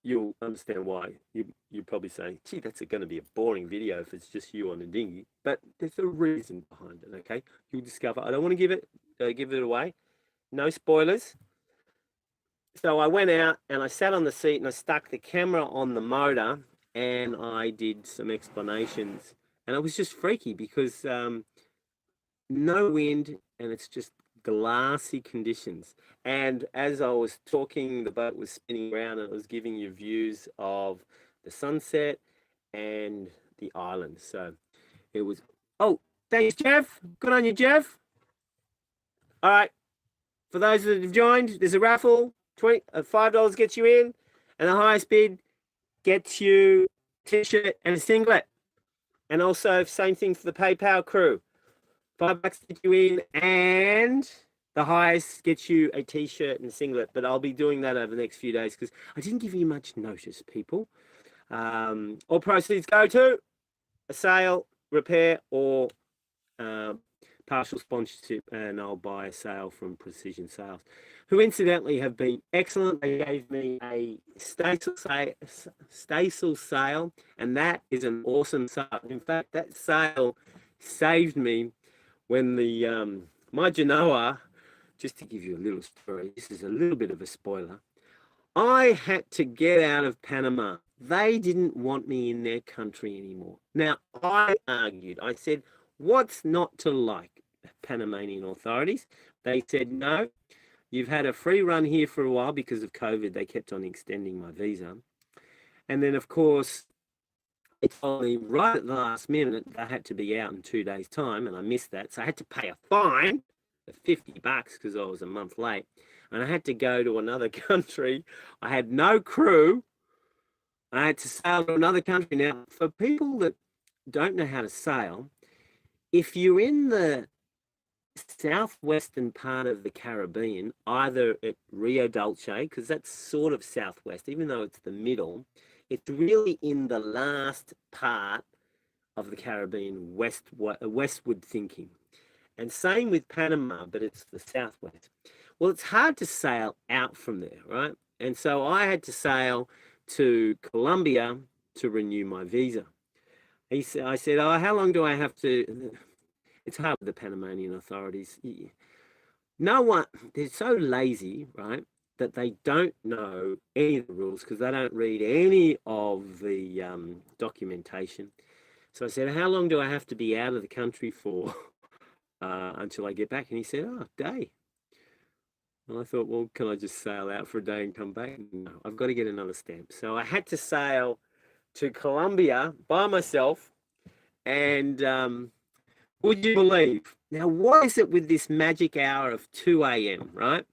You'll understand why. You're probably saying, gee, that's going to be a boring video if it's just you on a dinghy. But there's a reason behind it, okay? You'll discover. I don't want to give it away. No spoilers. So I went out and I sat on the seat and I stuck the camera on the motor and I did some explanations. And it was just freaky because no wind and it's just glassy conditions. And as I was talking, the boat was spinning around and it was giving you views of the sunset and the island. So it was, oh, thanks, Jeff. Good on you, Jeff. All right. For those that have joined, there's a raffle. $5 gets you in, and the highest bid gets you a t-shirt and a singlet. And also, same thing for the PayPal crew. $5 gets you in, and the highest gets you a t-shirt and a singlet. But I'll be doing that over the next few days because I didn't give you much notice, people. All proceeds go to a sale, repair, or partial sponsorship, and I'll buy a sale from Precision Sales, who incidentally have been excellent. They gave me a Stacel sale, and that is an awesome sale. In fact, that sale saved me when the my Genoa, just to give you a little story, this is a little bit of a spoiler. I had to get out of Panama. They didn't want me in their country anymore. Now, I argued. I said, what's not to like, Panamanian authorities? They said, no, you've had a free run here for a while because of COVID. They kept on extending my visa. And then, of course, they told me right at the last minute I had to be out in 2 days' time, and I missed that. So I had to pay a fine of $50 because I was a month late. And I had to go to another country. I had no crew. I had to sail to another country. Now, for people that don't know how to sail, if you're in the southwestern part of the Caribbean, either at Rio Dulce, because that's sort of southwest, even though it's the middle, it's really in the last part of the Caribbean, westward thinking. And same with Panama, but it's the southwest. Well, it's hard to sail out from there, right? And so I had to sail to Colombia to renew my visa. I said, oh, how long do I have to? It's hard with the Panamanian authorities. No one, they're so lazy, right, that they don't know any of the rules because they don't read any of the documentation. So I said, how long do I have to be out of the country for until I get back? And he said, oh, a day. And I thought, well, can I just sail out for a day and come back? No, I've got to get another stamp. So I had to sail to Colombia by myself. And would you believe? Now, what is it with this magic hour of 2 a.m., right?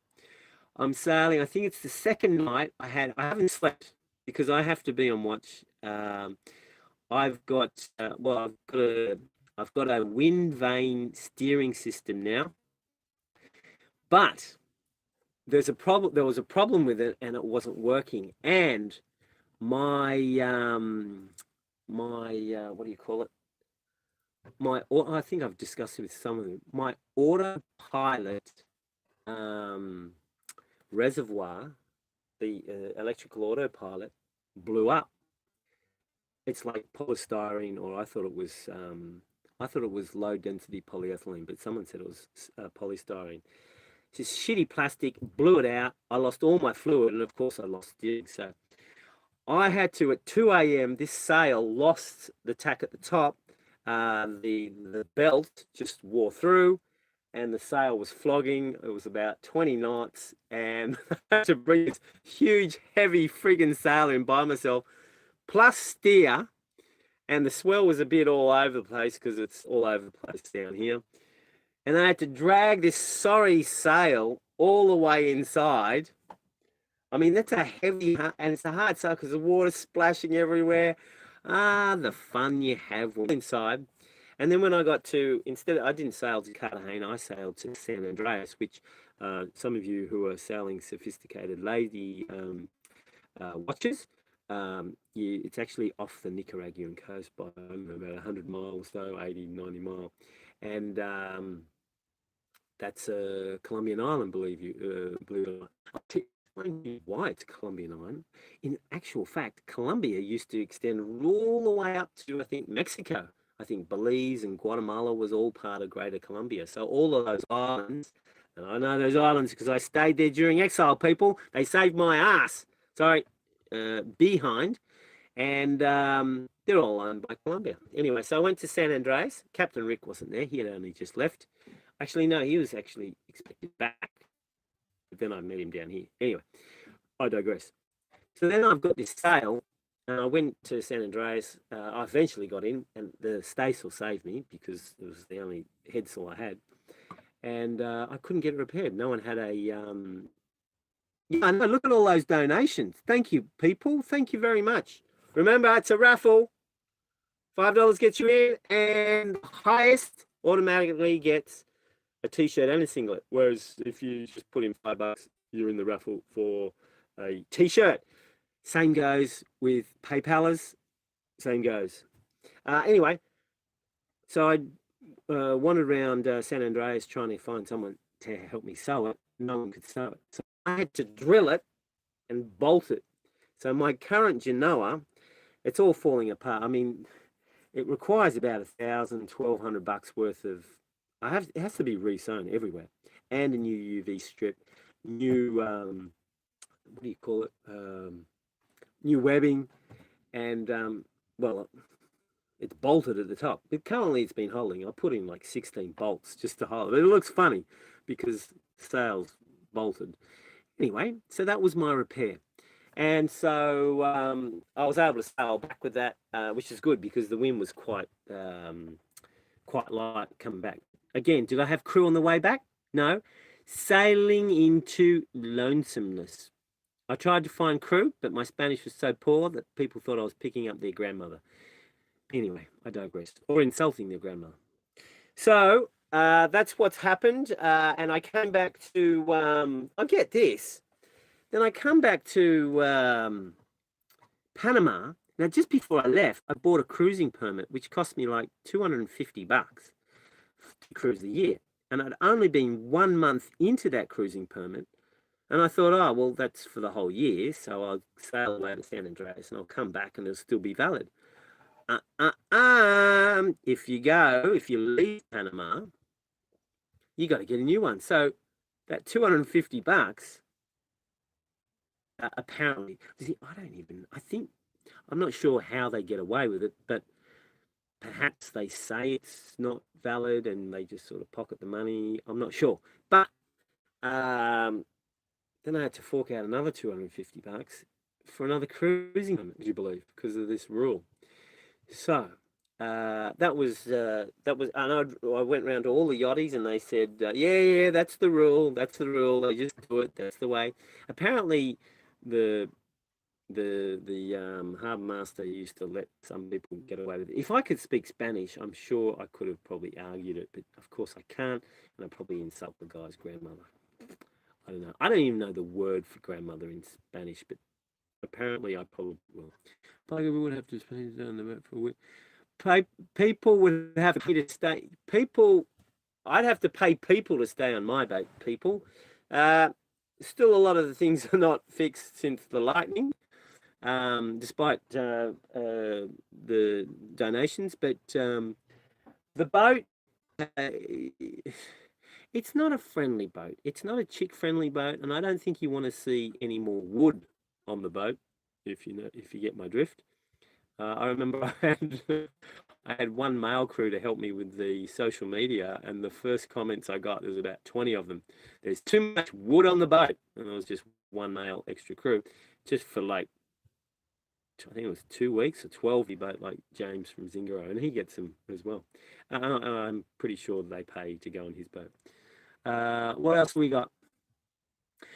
I'm sailing. I think it's the second night I haven't slept because I have to be on watch. I've got I've got a wind vane steering system now, but there was a problem with it and it wasn't working. And my what do you call it? I think I've discussed it with some of them. My autopilot um, reservoir, the electrical autopilot blew up. It's like polystyrene, or I thought it was low density polyethylene, but someone said it was polystyrene. Just shitty plastic, blew it out. I lost all my fluid, and of course I lost jig. So I had to, at 2 a.m., this sail lost the tack at the top. The belt just wore through, and the sail was flogging. It was about 20 knots, and I had to bring this huge, heavy friggin' sail in by myself, plus steer. And the swell was a bit all over the place because it's all over the place down here. And I had to drag this sorry sail all the way inside. I mean, that's a heavy, and it's a hard sail because the water's splashing everywhere. Ah, the fun you have inside. And then when I got to, I didn't sail to Cartagena, I sailed to San Andreas, which some of you who are sailing sophisticated lady watches, it's actually off the Nicaraguan coast by about 100 miles, though, 80, 90 mile. And that's a Colombian island, believe it or not. I'll explain you why it's a Colombian island. In actual fact, Colombia used to extend all the way up to, I think, Mexico. I think Belize and Guatemala was all part of Greater Colombia. So all of those islands, and I know those islands because I stayed there during exile, people. They saved my ass. Sorry, behind. And they're all owned by Colombia. Anyway, so I went to San Andreas. Captain Rick wasn't there. He had only just left. Actually, no, he was actually expected back. But then I met him down here. Anyway, I digress. So then I've got this sail, and I went to San Andreas. I eventually got in, and the staysail saved me because it was the only head sail I had. And I couldn't get it repaired. No one had a... Yeah, no, look at all those donations. Thank you, people. Thank you very much. Remember, it's a raffle. $5 gets you in, and highest automatically gets a t-shirt and a singlet. Whereas if you just put in $5, you're in the raffle for a t-shirt. Same goes with PayPalers. Same goes. Anyway, so I wandered around San Andreas trying to find someone to help me sew it. No one could sew it. So I had to drill it and bolt it. So my current Genoa, it's all falling apart. I mean, it requires about $1,000, $1,200 worth of. It has to be re-sewn everywhere, and a new UV strip, new what do you call it? New webbing, and well, it's bolted at the top. But currently, it's been holding. I put in like 16 bolts just to hold it. It looks funny because the sail's bolted. Anyway, so that was my repair. And so I was able to sail back with that, which is good because the wind was quite light coming back. Again, did I have crew on the way back? No. Sailing into lonesomeness. I tried to find crew, but my Spanish was so poor that people thought I was picking up their grandmother. Anyway, I digress. Or insulting their grandmother. So that's what's happened. And I came back to, I get this. Then I come back to Panama. Now, just before I left, I bought a cruising permit, which cost me like $250 to cruise the year. And I'd only been 1 month into that cruising permit. And I thought, oh, well, that's for the whole year. So I'll sail away to San Andreas and I'll come back and it'll still be valid. If you leave Panama, you got to get a new one. So that $250, apparently, I'm not sure how they get away with it, but perhaps they say it's not valid and they just sort of pocket the money. I'm not sure. But then I had to fork out another $250 for another cruising permit, would you believe, because of this rule. So that was, and I went around to all the yachties and they said, yeah, that's the rule. That's the rule. They just do it. That's the way. Apparently, the harbour master used to let some people get away with it. If I could speak Spanish, I'm sure I could have probably argued it, but of course I can't, and I probably insult the guy's grandmother. I don't know. I don't even know the word for grandmother in Spanish, but apparently I probably will. But we would have to spend down the boat for a week. People would have to stay. I'd have to pay people to stay on my boat. People, Still, a lot of the things are not fixed since the lightning, despite the donations. But the boat, uh, it's not a friendly boat. It's not a chick-friendly boat, and I don't think you want to see any more wood on the boat, if you get my drift. I remember I had one male crew to help me with the social media, and the first comments I got, there was about 20 of them. There's too much wood on the boat, and there was just one male extra crew, just for like, I think it was 2 weeks or 12. He boat like James from Zingaro, and he gets them as well. I'm pretty sure they pay to go on his boat. What else we got?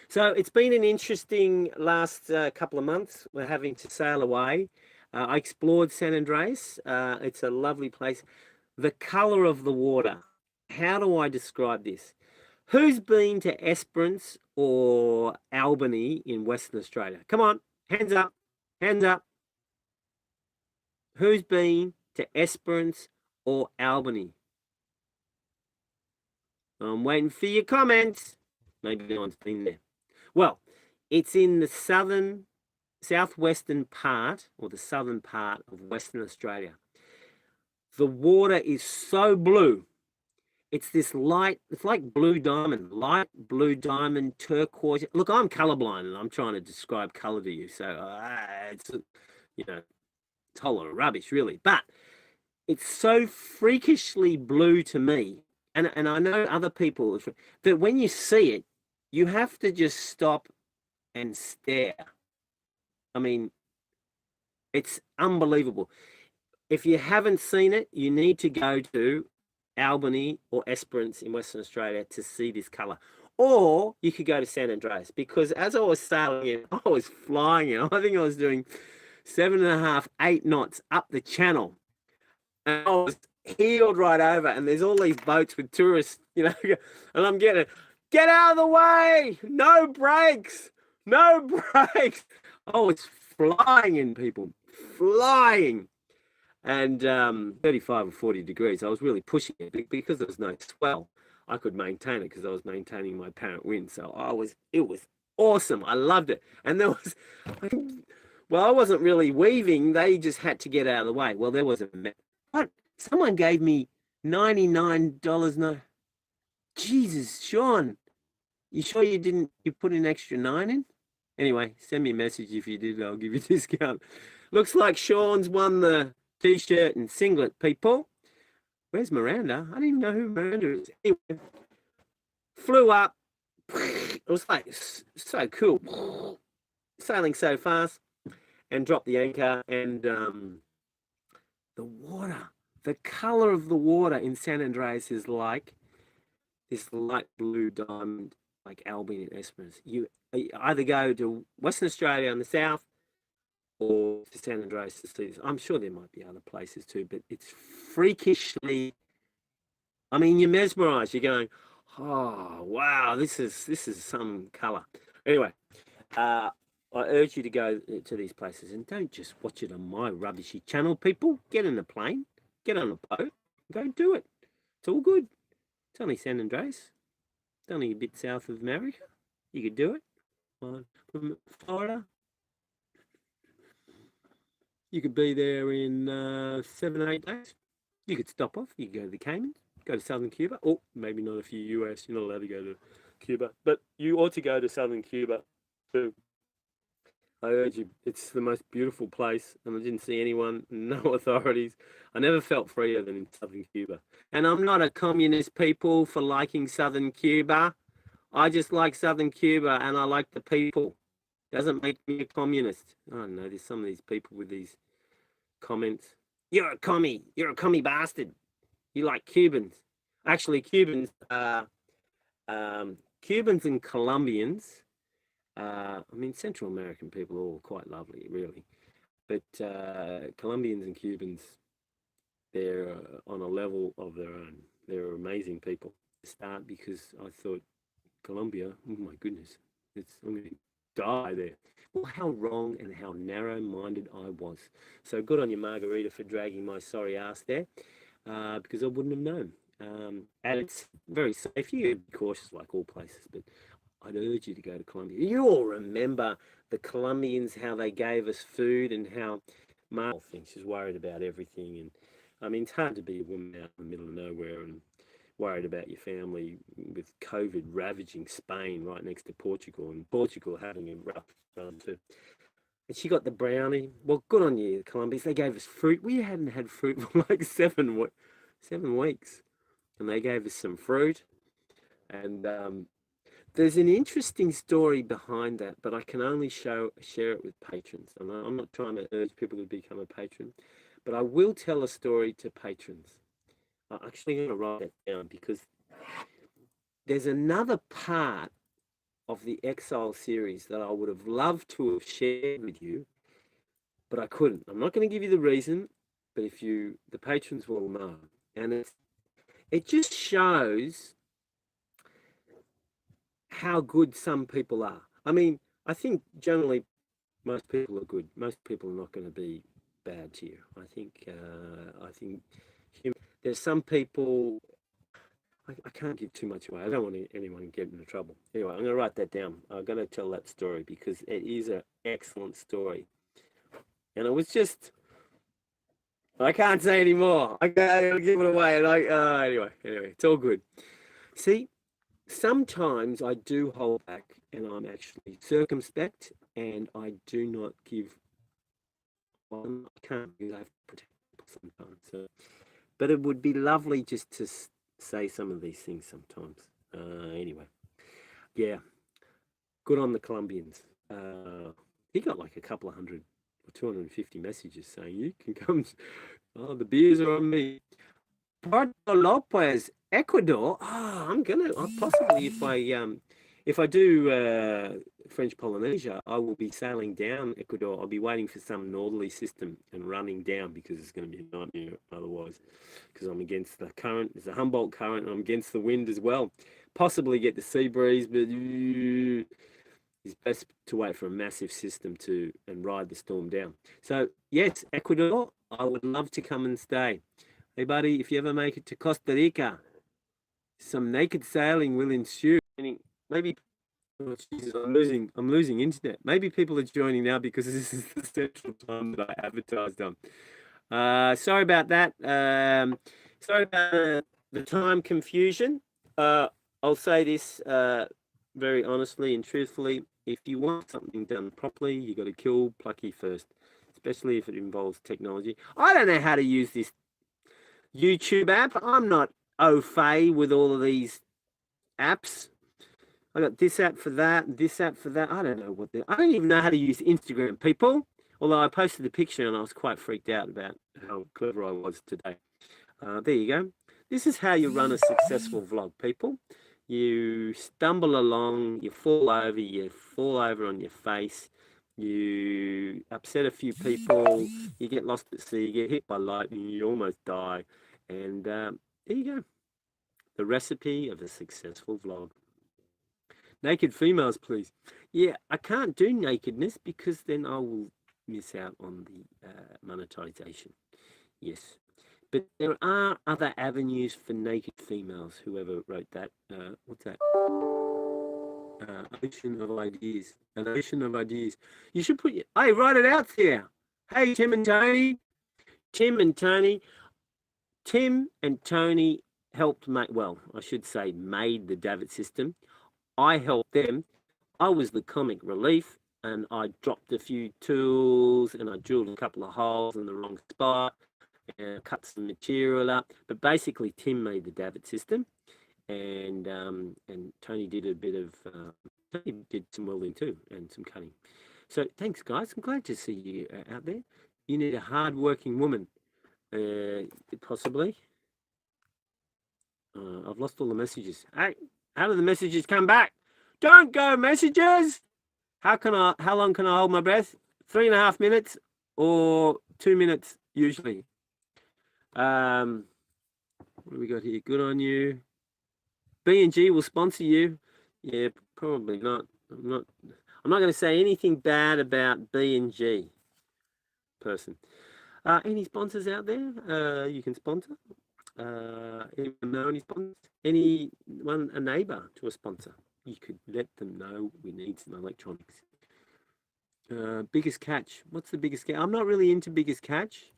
So it's been an interesting last couple of months. We're having to sail away. I explored San Andreas. It's a lovely place. The color of the water. How do I describe this? Who's been to Esperance or Albany in Western Australia? Come on, hands up, hands up. Who's been to Esperance or Albany? I'm waiting for your comments. Maybe no one's been there. Well, it's in the southwestern part, or the southern part of Western Australia. The water is so blue. It's this light, it's like blue diamond, light blue diamond, turquoise. Look, I'm colorblind and I'm trying to describe color to you. So it's, it's a whole lot of rubbish, really. But it's so freakishly blue to me. And I know other people, that when you see it, you have to just stop and stare. I mean, it's unbelievable. If you haven't seen it, you need to go to Albany or Esperance in Western Australia to see this color. Or you could go to San Andreas, because as I was sailing in, I was flying in. I think I was doing 7.5, 8 knots up the channel. And I was heeled right over, and there's all these boats with tourists, and I'm getting, get out of the way, no brakes, no brakes. I was flying in, people, flying. And 35 or 40 degrees, I was really pushing it, because there was no swell. I could maintain it because I was maintaining my apparent wind. So it was awesome. I loved it. And there was, well, I wasn't really weaving. They just had to get out of the way. Well, there was what? Someone gave me $99. No, Jesus, Sean, you sure you put an extra 9 in? Anyway, send me a message if you did. I'll give you a discount. Looks like Sean's won the T-shirt and singlet, people. Where's Miranda? I don't even know who Miranda is. Anyway, flew up. It was like so cool. Sailing so fast, and dropped the anchor. And the water, the color of the water in San Andreas is like this light blue diamond, like Albany and Esperance. You either go to Western Australia in the south, or to San Andreas to see this. I'm sure there might be other places too, but it's freakishly, I mean, you're mesmerized. You're going, oh wow, this is some color. Anyway, I urge you to go to these places, and don't just watch it on my rubbishy channel, people. Get in a plane, get on a boat, go do it. It's all good. It's only San Andreas. It's only a bit south of America. You could do it. From Florida, you could be there in 7 or 8 days. You could stop off. You could go to the Caymans, go to southern Cuba. Oh, maybe not if you're US. You're not allowed to go to Cuba. But you ought to go to southern Cuba too. I urge you. It's the most beautiful place. And I didn't see anyone, no authorities. I never felt freer than in southern Cuba. And I'm not a communist, people, for liking southern Cuba. I just like southern Cuba, and I like the people. Doesn't make me a communist. I don't know. There's some of these people with these comments. You're a commie bastard. You like Cubans. Actually, Cubans and Colombians, I mean, Central American people are all quite lovely, really. But Colombians and Cubans, they're on a level of their own. They're amazing people to start, because I thought, Colombia, oh my goodness, I'm going to die there. Well, how wrong and how narrow-minded I was. So good on you, Margarita, for dragging my sorry ass there, because I wouldn't have known. And it's very safe. You be cautious, like all places, but I'd urge you to go to Colombia. You all remember the Colombians, how they gave us food and how Marl thinks she's worried about everything. And I mean, it's hard to be a woman out in the middle of nowhere and worried about your family with COVID ravaging Spain right next to Portugal, and Portugal having a rough run too. And she got the brownie. Well, good on you, Colombians. They gave us fruit. We hadn't had fruit for like 7 weeks, and they gave us some fruit. And there's an interesting story behind that, but I can only share it with patrons. And I'm not trying to urge people to become a patron, but I will tell a story to patrons. I'm actually going to write that down because there's another part of the Exile series that I would have loved to have shared with you, but I couldn't. I'm not going to give you the reason, but the patrons will know. And it just shows how good some people are. I mean, I think generally most people are good. Most people are not going to be bad to you. I think there's some people. I can't give too much away. I don't want anyone to get into trouble. Anyway, I'm going to write that down. I'm going to tell that story because it is an excellent story. And it was just, I can't say anymore. I gotta give it away. And anyway, it's all good. See, sometimes I do hold back and I'm actually circumspect and I do not give. Well, I can't because I have to protect people sometimes. So, but it would be lovely just to say some of these things sometimes. Anyway, yeah, good on the Colombians. He got like a couple of hundred or 250 messages saying you can come. Oh, the beers are on me. Puerto Lopez, Ecuador. Oh, I'm gonna possibly if I do French Polynesia, I will be sailing down Ecuador. I'll be waiting for some northerly system and running down because it's going to be a nightmare otherwise. Because I'm against the current. There's a Humboldt current, and I'm against the wind as well. Possibly get the sea breeze, but it's best to wait for a massive system and ride the storm down. So yes, Ecuador. I would love to come and stay. Hey, buddy, if you ever make it to Costa Rica, some naked sailing will ensue. Maybe, oh, Jesus, I'm losing internet. Maybe people are joining now because this is the central time that I advertised on. Sorry about that. Sorry about the time confusion. I'll say this very honestly and truthfully. If you want something done properly, you got to kill Plucky first, especially if it involves technology. I don't know how to use this YouTube app. I'm not au fait with all of these apps. I got this app for that, this app for that. I don't know I don't even know how to use Instagram, people. Although I posted a picture and I was quite freaked out about how clever I was today. There you go. This is how you run a successful vlog, people. You stumble along, you fall over on your face, you upset a few people, you get lost at sea, you get hit by lightning, you almost die. And there you go. The recipe of a successful vlog. Naked females, please. Yeah, I can't do nakedness because then I will miss out on the monetization. Yes. But there are other avenues for naked females, whoever wrote that. What's that? Ocean of ideas. An ocean of ideas. You should hey, write it out there. Hey, Tim and Tony. Tim and Tony helped make, well, I should say made the Davit system. I helped them. I was the comic relief and I dropped a few tools and I drilled a couple of holes in the wrong spot and cut some material up. But basically Tim made the Davit system and Tony did a bit of, Tony did some welding too and some cutting. So thanks guys, I'm glad to see you out there. You need a hard-working woman. Possibly. I've lost all the messages. Hey, how do the messages come back? Don't go messages. How long can I hold my breath? 3.5 minutes or 2 minutes usually. What do we got here? Good on you. B&G will sponsor you. Yeah, probably not. I'm not going to say anything bad about B&G person. Any sponsors out there? You can sponsor. Anyone know any sponsors? Anyone a neighbour to a sponsor? you could let them know we need some electronics. Biggest catch. What's the biggest catch? I'm not really into biggest catch.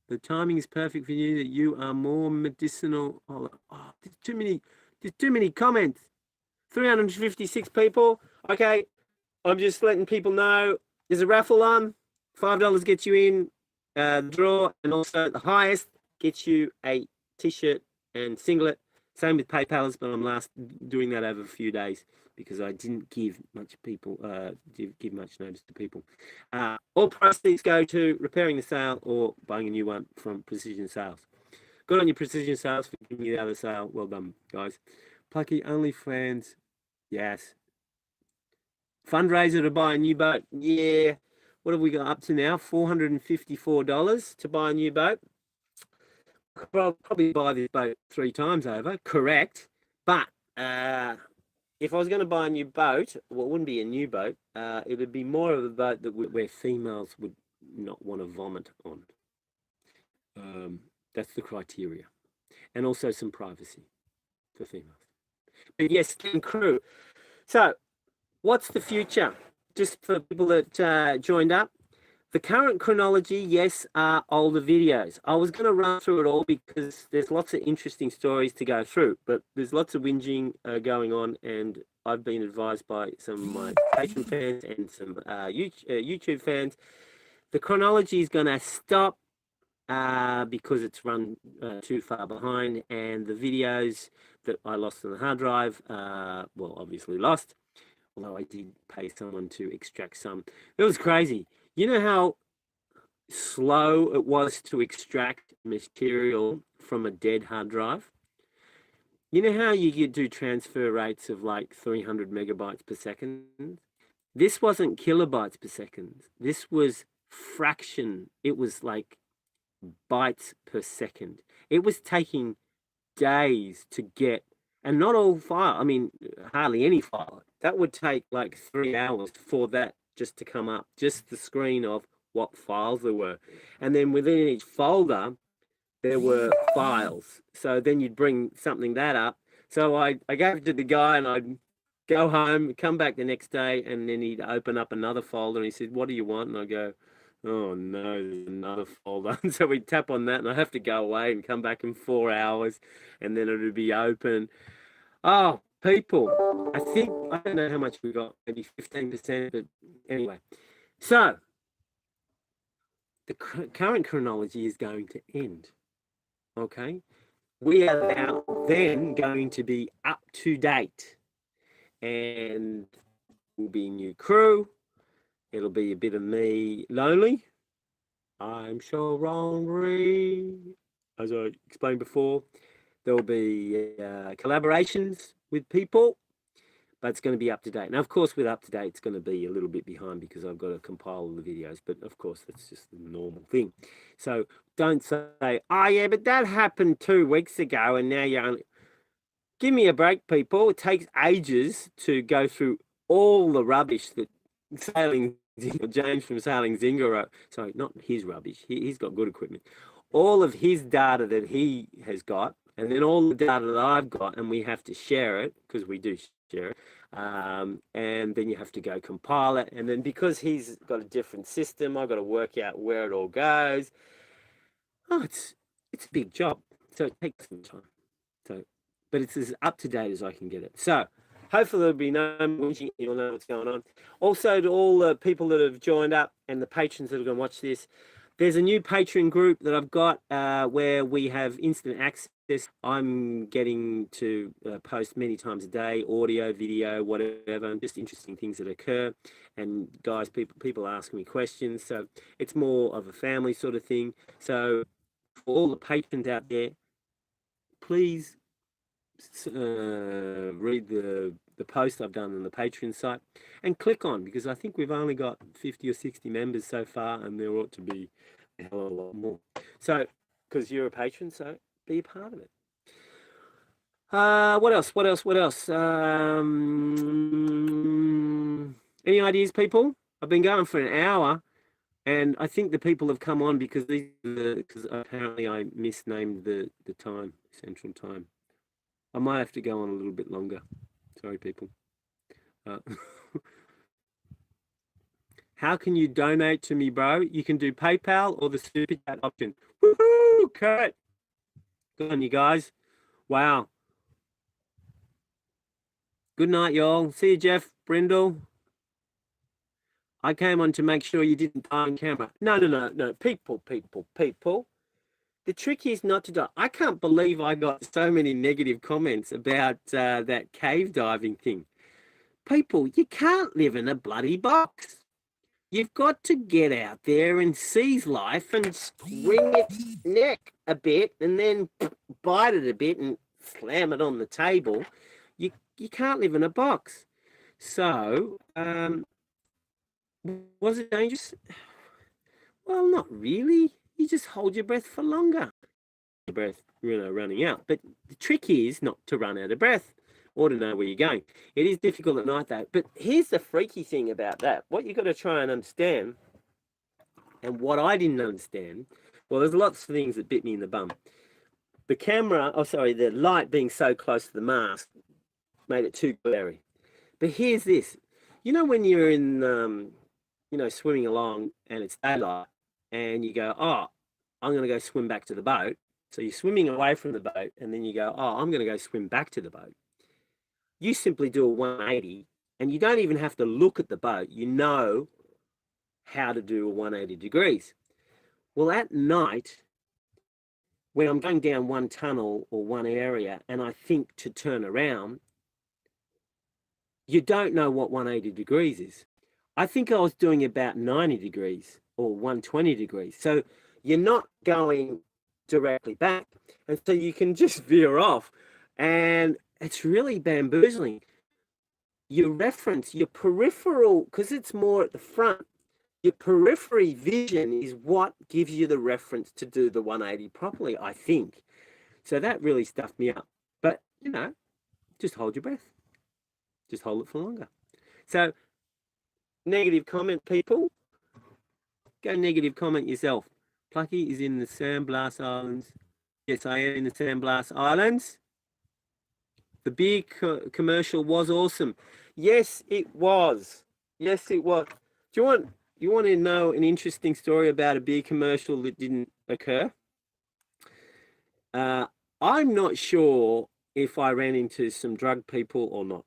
The timing is perfect for you that you are more medicinal. Oh, there's too many comments. 356 people. Okay, I'm just letting people know there's a raffle on. $5 gets you in draw, and also the highest gets you a t-shirt and singlet. Same with PayPal's, but I'm doing that over a few days because I didn't give much notice to people. All proceeds go to repairing the sail or buying a new one from Precision Sales. Good on your Precision Sales for giving me the other sail. Well done, guys. Plucky OnlyFans. Yes. Fundraiser to buy a new boat. Yeah. What have we got up to now? $454 to buy a new boat. I'll probably buy this boat 3 times over. Correct. But if I was going to buy a new boat, well, it wouldn't be a new boat. It would be more of a boat that where females would not want to vomit on. That's the criteria. And also some privacy for females. But yes, crew. So what's the future? Just for people that joined up. The current chronology, yes, are older videos. I was going to run through it all because there's lots of interesting stories to go through, but there's lots of whinging going on, and I've been advised by some of my Patreon fans and some YouTube fans, the chronology is going to stop because it's run too far behind, and the videos that I lost on the hard drive, well, obviously lost, although I did pay someone to extract some. It was crazy. You know how slow it was to extract material from a dead hard drive? You know how you do transfer rates of like 300 megabytes per second? This wasn't kilobytes per second. This was fraction. It was like bytes per second. It was taking days to get, and not all file, I mean, hardly any file. That would take like 3 hours for that just to come up, just the screen of what files there were. And then within each folder, there were files. So then you'd bring something that up. So I gave it to the guy, and I'd go home, come back the next day, and then he'd open up another folder, and he said, "What do you want?" And I go, "Oh no, there's another folder." And so we'd tap on that, and I have to go away and come back in 4 hours, and then it would be open. Oh, people, I don't know how much we got, maybe 15%, but anyway. So the current chronology is going to end, okay? We are now then going to be up to date, and we'll be new crew. It'll be a bit of me lonely. I'm sure Henri, as I explained before. There'll be collaborations with people, but it's going to be up to date. Now, of course, with up to date, it's going to be a little bit behind because I've got to compile all the videos. But of course, that's just the normal thing. So don't say, "Oh yeah, but that happened 2 weeks ago, and now you're only." Give me a break, people. It takes ages to go through all the rubbish that James from Sailing Zingaro. Sorry, not his rubbish. He's got good equipment. All of his data that he has got, and then all the data that I've got, and we have to share it because we do share it. And then you have to go compile it, and then because he's got a different system, I've got to work out where it all goes. Oh, it's a big job, so it takes some time. So, but it's as up to date as I can get it. So hopefully there'll be no whinging. You'll know what's going on. Also, to all the people that have joined up and the patrons that are going to watch this, there's a new Patreon group that I've got where we have instant access. I'm getting to post many times a day, audio, video, whatever, just interesting things that occur. And guys, people ask me questions. So it's more of a family sort of thing. So for all the patrons out there, please read the post I've done on the Patreon site and click on, because I think we've only got 50 or 60 members so far, and there ought to be a hell of a lot more. So, because you're a patron, so be a part of it. What else? Any ideas, people? I've been going for an hour, and I think the people have come on because apparently I misnamed the time, Central Time. I might have to go on a little bit longer. Sorry, people. Uh, how can you donate to me, bro? You can do PayPal or the super chat option. Woohoo, Kurt! Good on you guys. Wow. Good night, y'all. See you, Jeff, Brindle. I came on to make sure you didn't die on camera. No. People. The trick is not to die. I can't believe I got so many negative comments about that cave diving thing. People, you can't live in a bloody box. You've got to get out there and seize life and swing its neck a bit and then bite it a bit and slam it on the table. You can't live in a box. So, was it dangerous? Well, not really. You just hold your breath for longer. Your breath, running out. But the trick is not to run out of breath or to know where you're going. It is difficult at night, though. But here's the freaky thing about that. What you've got to try and understand, and what I didn't understand, well, there's lots of things that bit me in the bum. The camera, the light being so close to the mast made it too blurry. But here's this. You know when you're in, swimming along and it's daylight and you go, oh, I'm going to go swim back to the boat. So you're swimming away from the boat and then you go, oh, I'm going to go swim back to the boat. You simply do a 180 and you don't even have to look at the boat. You know how to do a 180 degrees. Well, at night, when I'm going down one tunnel or one area and I think to turn around, you don't know what 180 degrees is. I think I was doing about 90 degrees or 120 degrees. So you're not going directly back. And so you can just veer off. And it's really bamboozling. Your reference, your peripheral, because it's more at the front, your periphery vision is what gives you the reference to do the 180 properly, I think. So that really stuffed me up. But, just hold your breath. Just hold it for longer. So, negative comment, people. Go negative comment yourself. Plucky is in the Sandblast Islands. Yes, I am in the Sandblast Islands. The beer commercial was awesome. Yes, it was. Yes, it was. Do you want to know an interesting story about a beer commercial that didn't occur? I'm not sure if I ran into some drug people or not.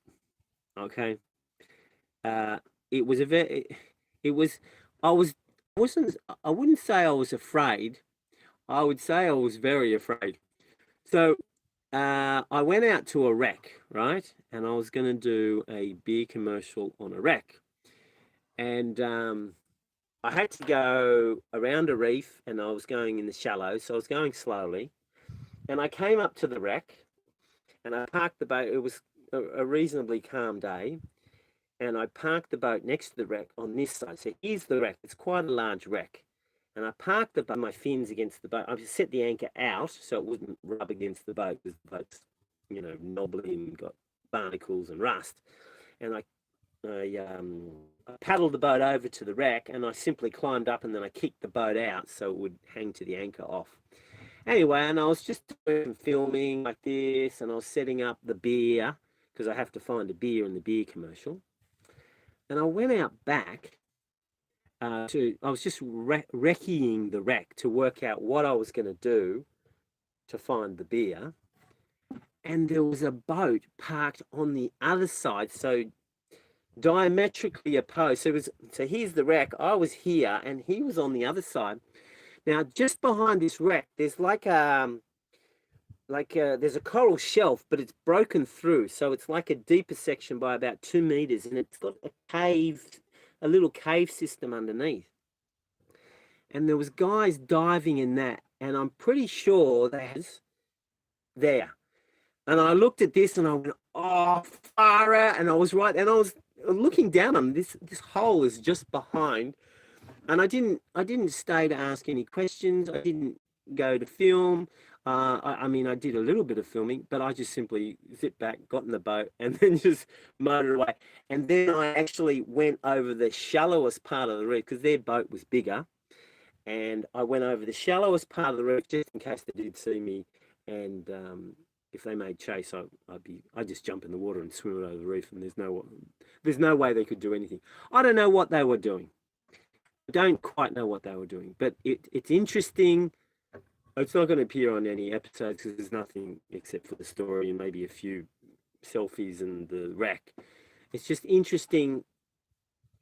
Okay. It was I wouldn't say I was afraid. I would say I was very afraid. So I went out to a wreck, right? And I was going to do a beer commercial on a wreck. And I had to go around a reef and I was going in the shallows. So I was going slowly. And I came up to the wreck and I parked the boat. It was a reasonably calm day. And I parked the boat next to the wreck on this side. So here's the wreck. It's quite a large wreck. And I parked my fins against the boat. I just set the anchor out so it wouldn't rub against the boat because the boat's, knobbly and got barnacles and rust. And I paddled the boat over to the wreck and I simply climbed up and then I kicked the boat out so it would hang to the anchor off. Anyway, and I was just doing filming like this and I was setting up the beer because I have to find a beer in the beer commercial. And I went out back I was just recceing the wreck to work out what I was going to do to find the beer. And there was a boat parked on the other side, so diametrically opposed. So here's the wreck. I was here and he was on the other side. Now, just behind this wreck, there's there's a coral shelf, but it's broken through. So it's like a deeper section by about 2 meters and it's got a little cave system underneath. And there was guys diving in that. And I'm pretty sure that's there. And I looked at this and I went, oh, far out. And I was right. And I was looking down on this hole is just behind. And I didn't stay to ask any questions. I didn't go to film. I mean, I did a little bit of filming, but I just simply zipped back, got in the boat, and then just motored away. And then I actually went over the shallowest part of the reef because their boat was bigger. And I went over the shallowest part of the reef just in case they did see me. And if they made chase, I'd just jump in the water and swim it over the reef, and there's no way they could do anything. I don't know what they were doing. I don't quite know what they were doing, but it's interesting. It's not going to appear on any episodes because there's nothing except for the story and maybe a few selfies and the wreck. It's just interesting.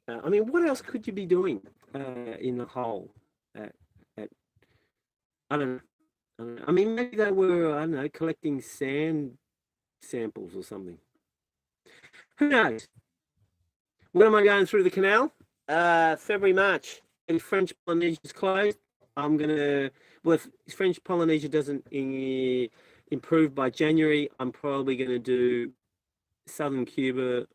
I mean, what else could you be doing in the hole? I don't know. I mean, maybe they were, I don't know, collecting sand samples or something. Who knows? When am I going through the canal? February, March. If French Polynesia's closed, I'm going to, well, if French Polynesia doesn't improve by January, I'm probably going to do southern Cuba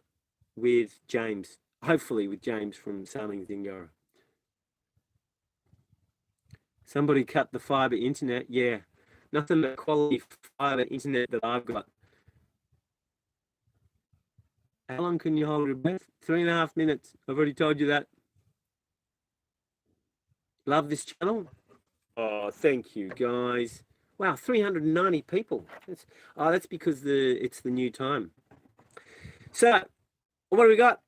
with James, hopefully with James from Sailing Zingaro. Somebody cut the fiber internet. Yeah, nothing but quality fiber internet that I've got. How long can you hold your breath? 3.5 minutes. I've already told you that. Love this channel. Oh, thank you, guys. Wow, 390 people. That's because it's the new time. So, what do we got?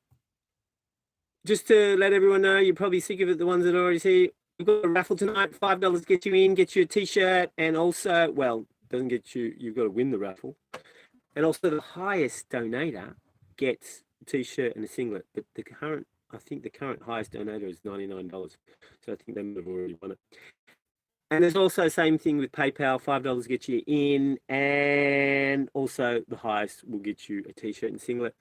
Just to let everyone know, you're probably sick of it, the ones that already see. We've got a raffle tonight. $5 gets you in, gets you a t-shirt, and also, well, doesn't get you, you've got to win the raffle. And also the highest donator gets a t-shirt and a singlet. But I think the current highest donator is $99. So I think they might have already won it. And there's also the same thing with PayPal. $5 gets you in, and also the highest will get you a t-shirt and singlet.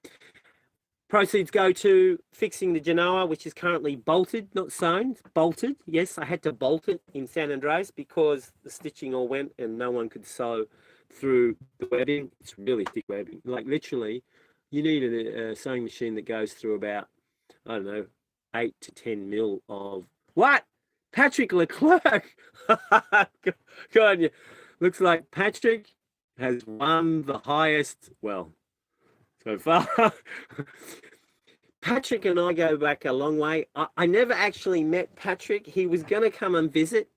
Proceeds go to fixing the Genoa, which is currently bolted, not sewn, bolted. Yes, I had to bolt it in San Andreas because the stitching all went and no one could sew through the webbing. It's really thick webbing. Like literally, you need a sewing machine that goes through about, I don't know, 8 to 10 mil of what? Patrick Leclerc. Go on you. Looks like Patrick has won the highest, well, so far. Patrick and I go back a long way. I never actually met Patrick. He was going to come and visit,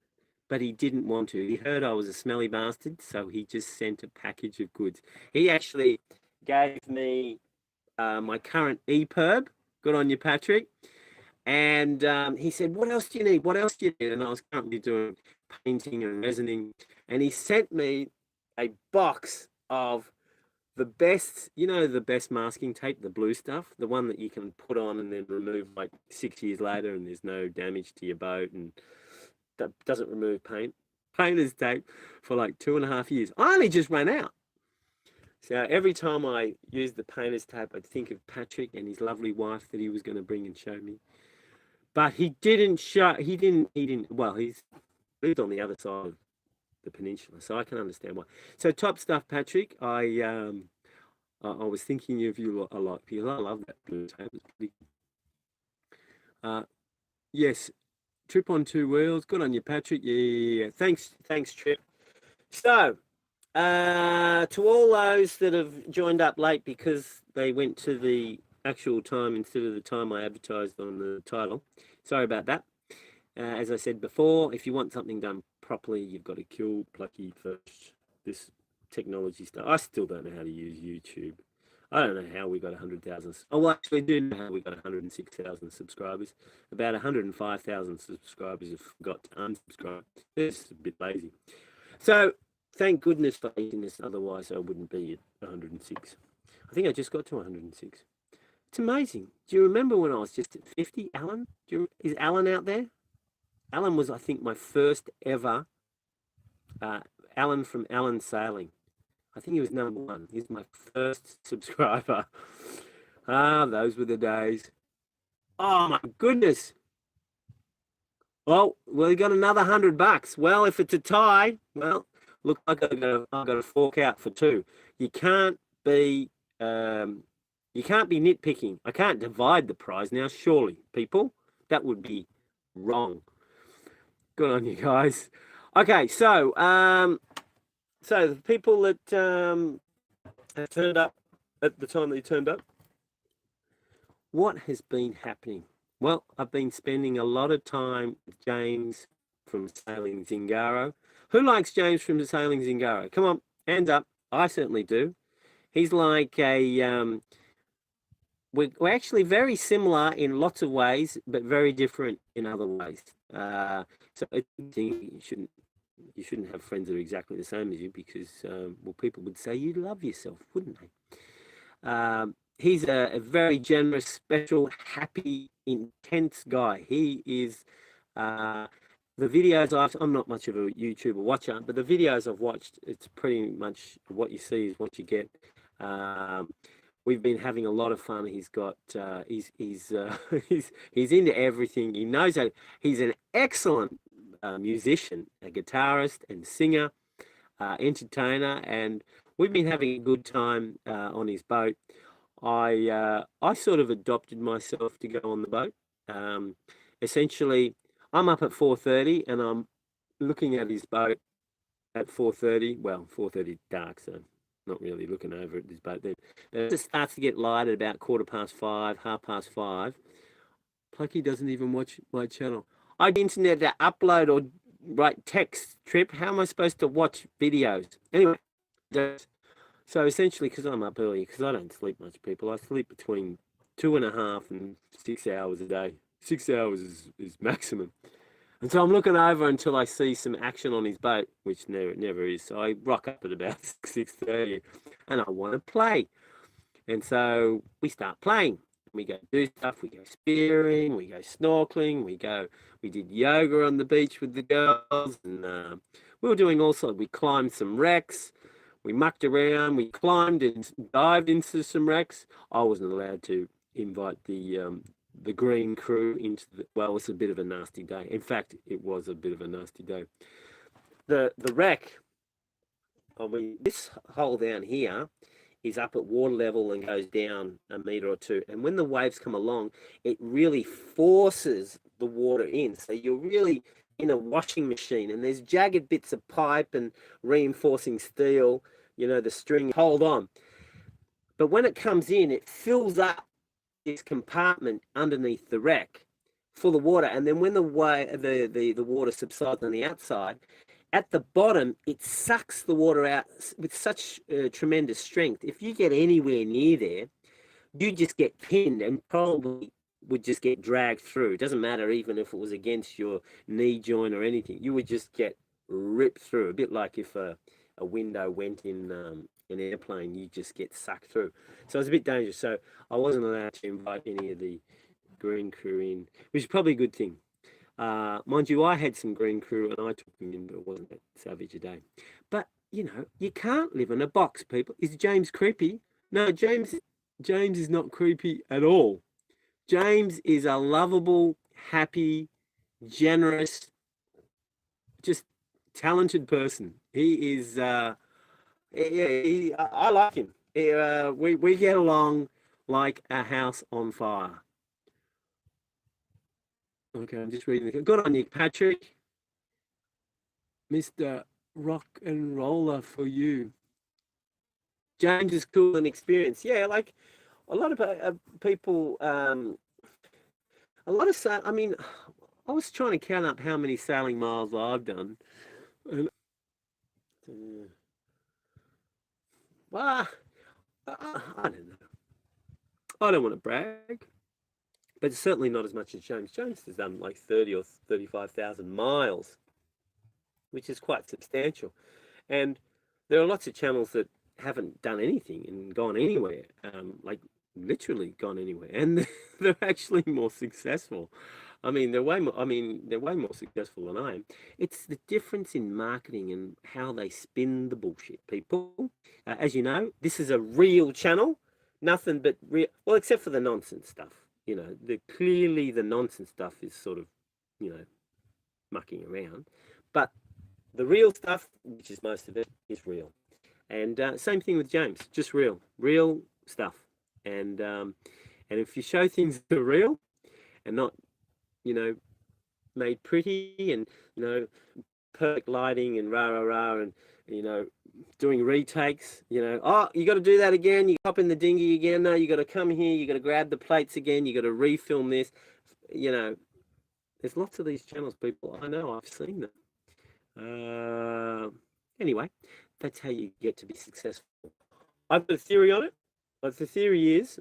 but he didn't want to. He heard I was a smelly bastard, so he just sent a package of goods. He actually gave me my current EPIRB. Good on you, Patrick. And he said, what else do you need? What else do you need? And I was currently doing painting and resining. And he sent me a box of the best, you know, the best masking tape, the blue stuff, the one that you can put on and then remove like 6 years later and there's no damage to your boat and that doesn't remove paint. Painter's tape for like 2.5 years. I only just ran out. So every time I use the painter's tape, I'd think of Patrick and his lovely wife that he was going to bring and show me. But he didn't show, well, he's lived on the other side of the peninsula, so I can understand why. So top stuff, Patrick. I was thinking of you a lot because I love that blue tape. It's pretty good. Yes, Trip on 2 wheels. Good on you, Patrick. Yeah. Thanks, Trip. So, to all those that have joined up late because they went to the actual time instead of the time I advertised on the title, sorry about that. As I said before, if you want something done properly, you've got to kill Plucky first. This technology stuff. I still don't know how to use YouTube. I don't know how we got 100,000. Oh, well, actually, I do know how we got 106,000 subscribers. About 105,000 subscribers have got to unsubscribe. It's a bit lazy. So, thank goodness for eating this. Otherwise, I wouldn't be at 106. I think I just got to 106. It's amazing. Do you remember when I was just at 50? Alan? Is Alan out there? Alan was, I think, my first ever, Alan from Alan Sailing. I think he was #1. He's my first subscriber. Those were the days. Oh, my goodness. Well, we got another $100. Well, if it's a tie, well, look like I've got to fork out for 2. You can't be nitpicking. I can't divide the prize now, surely, people. That would be wrong. Good on you guys. Okay, so the people that have turned up at the time that you turned up, what has been happening? Well, I've been spending a lot of time with James from Sailing Zingaro. Who likes James from Sailing Zingaro? Come on, hands up. I certainly do. He's like a we're actually very similar in lots of ways, but very different in other ways. So I think you shouldn't have friends that are exactly the same as you, because well, people would say you love yourself, wouldn't they? He's a very generous, special, happy, intense guy. He is. The videos I'm not much of a YouTuber watcher, but the videos I've watched, it's pretty much what you see is what you get. Um, we've been having a lot of fun. He's got he's into everything. He knows that he's an excellent musician, a guitarist and singer, entertainer, and we've been having a good time on his boat. I sort of adopted myself to go on the boat. Essentially, I'm up at 4:30 and I'm looking at his boat at 4:30. Well, 4:30 dark, so not really looking over at this boat. Then it just starts to get light at about 5:15, 5:30. Plucky doesn't even watch my channel. I had internet to upload or write text. Trip. How am I supposed to watch videos? Anyway, so essentially, because I'm up early, because I don't sleep much, people. I sleep between 2.5 and 6 hours a day. 6 hours is maximum. And so I'm looking over until I see some action on his boat, which never is. So I rock up at about 6:30 and I want to play. And so we start playing. We go do stuff. We go spearing. We go snorkeling. We did yoga on the beach with the girls. And we were doing all sorts. We climbed some wrecks. We mucked around. We climbed and dived into some wrecks. I wasn't allowed to invite the green crew into well, it was a bit of a nasty day. In fact, it was a bit of a nasty day. The wreck, I mean, this hole down here is up at water level and goes down a meter or two. And when the waves come along, it really forces the water in. So you're really in a washing machine, and there's jagged bits of pipe and reinforcing steel, the string hold on. But when it comes in, it fills up this compartment underneath the wreck full of water, and then when the water subsides on the outside, at the bottom it sucks the water out with such tremendous strength. If you get anywhere near there, you just get pinned and probably would just get dragged through. It doesn't matter even if it was against your knee joint or anything, you would just get ripped through. A bit like if a window went in an airplane, you just get sucked through. So it's a bit dangerous. So I wasn't allowed to invite any of the green crew in, which is probably a good thing. Mind you, I had some green crew and I took them in, but it wasn't that savage a day. But you can't live in a box, people. Is James creepy? No, James is not creepy at all. James is a lovable, happy, generous, just talented person. He is I like him. We get along like a house on fire. Okay, I'm just reading. Good on you, Patrick. Mr. Rock and Roller for you. James is cool and experienced. Yeah, like a lot of people, a lot of I mean, I was trying to count up how many sailing miles I've done. And, well, I don't know. I don't want to brag, but it's certainly not as much as James. James has done like 30 or 35,000 miles, which is quite substantial. And there are lots of channels that haven't done anything and gone anywhere, like literally gone anywhere, and they're actually more successful. I mean, they're way more successful than I am. It's the difference in marketing and how they spin the bullshit, people. As you know, this is a real channel, nothing but real. Well, except for the nonsense stuff. Clearly the nonsense stuff is sort of, mucking around, but the real stuff, which is most of it, is real. And same thing with James, just real stuff. And if you show things that are real and not, made pretty and, perfect lighting and rah, rah, rah, and, doing retakes, oh, you got to do that again. You hop in the dinghy again. No, you got to come here. You got to grab the plates again. You got to refilm this. There's lots of these channels, people. I know, I've seen them. Anyway, That's how you get to be successful. I've got a theory on it. But the theory is,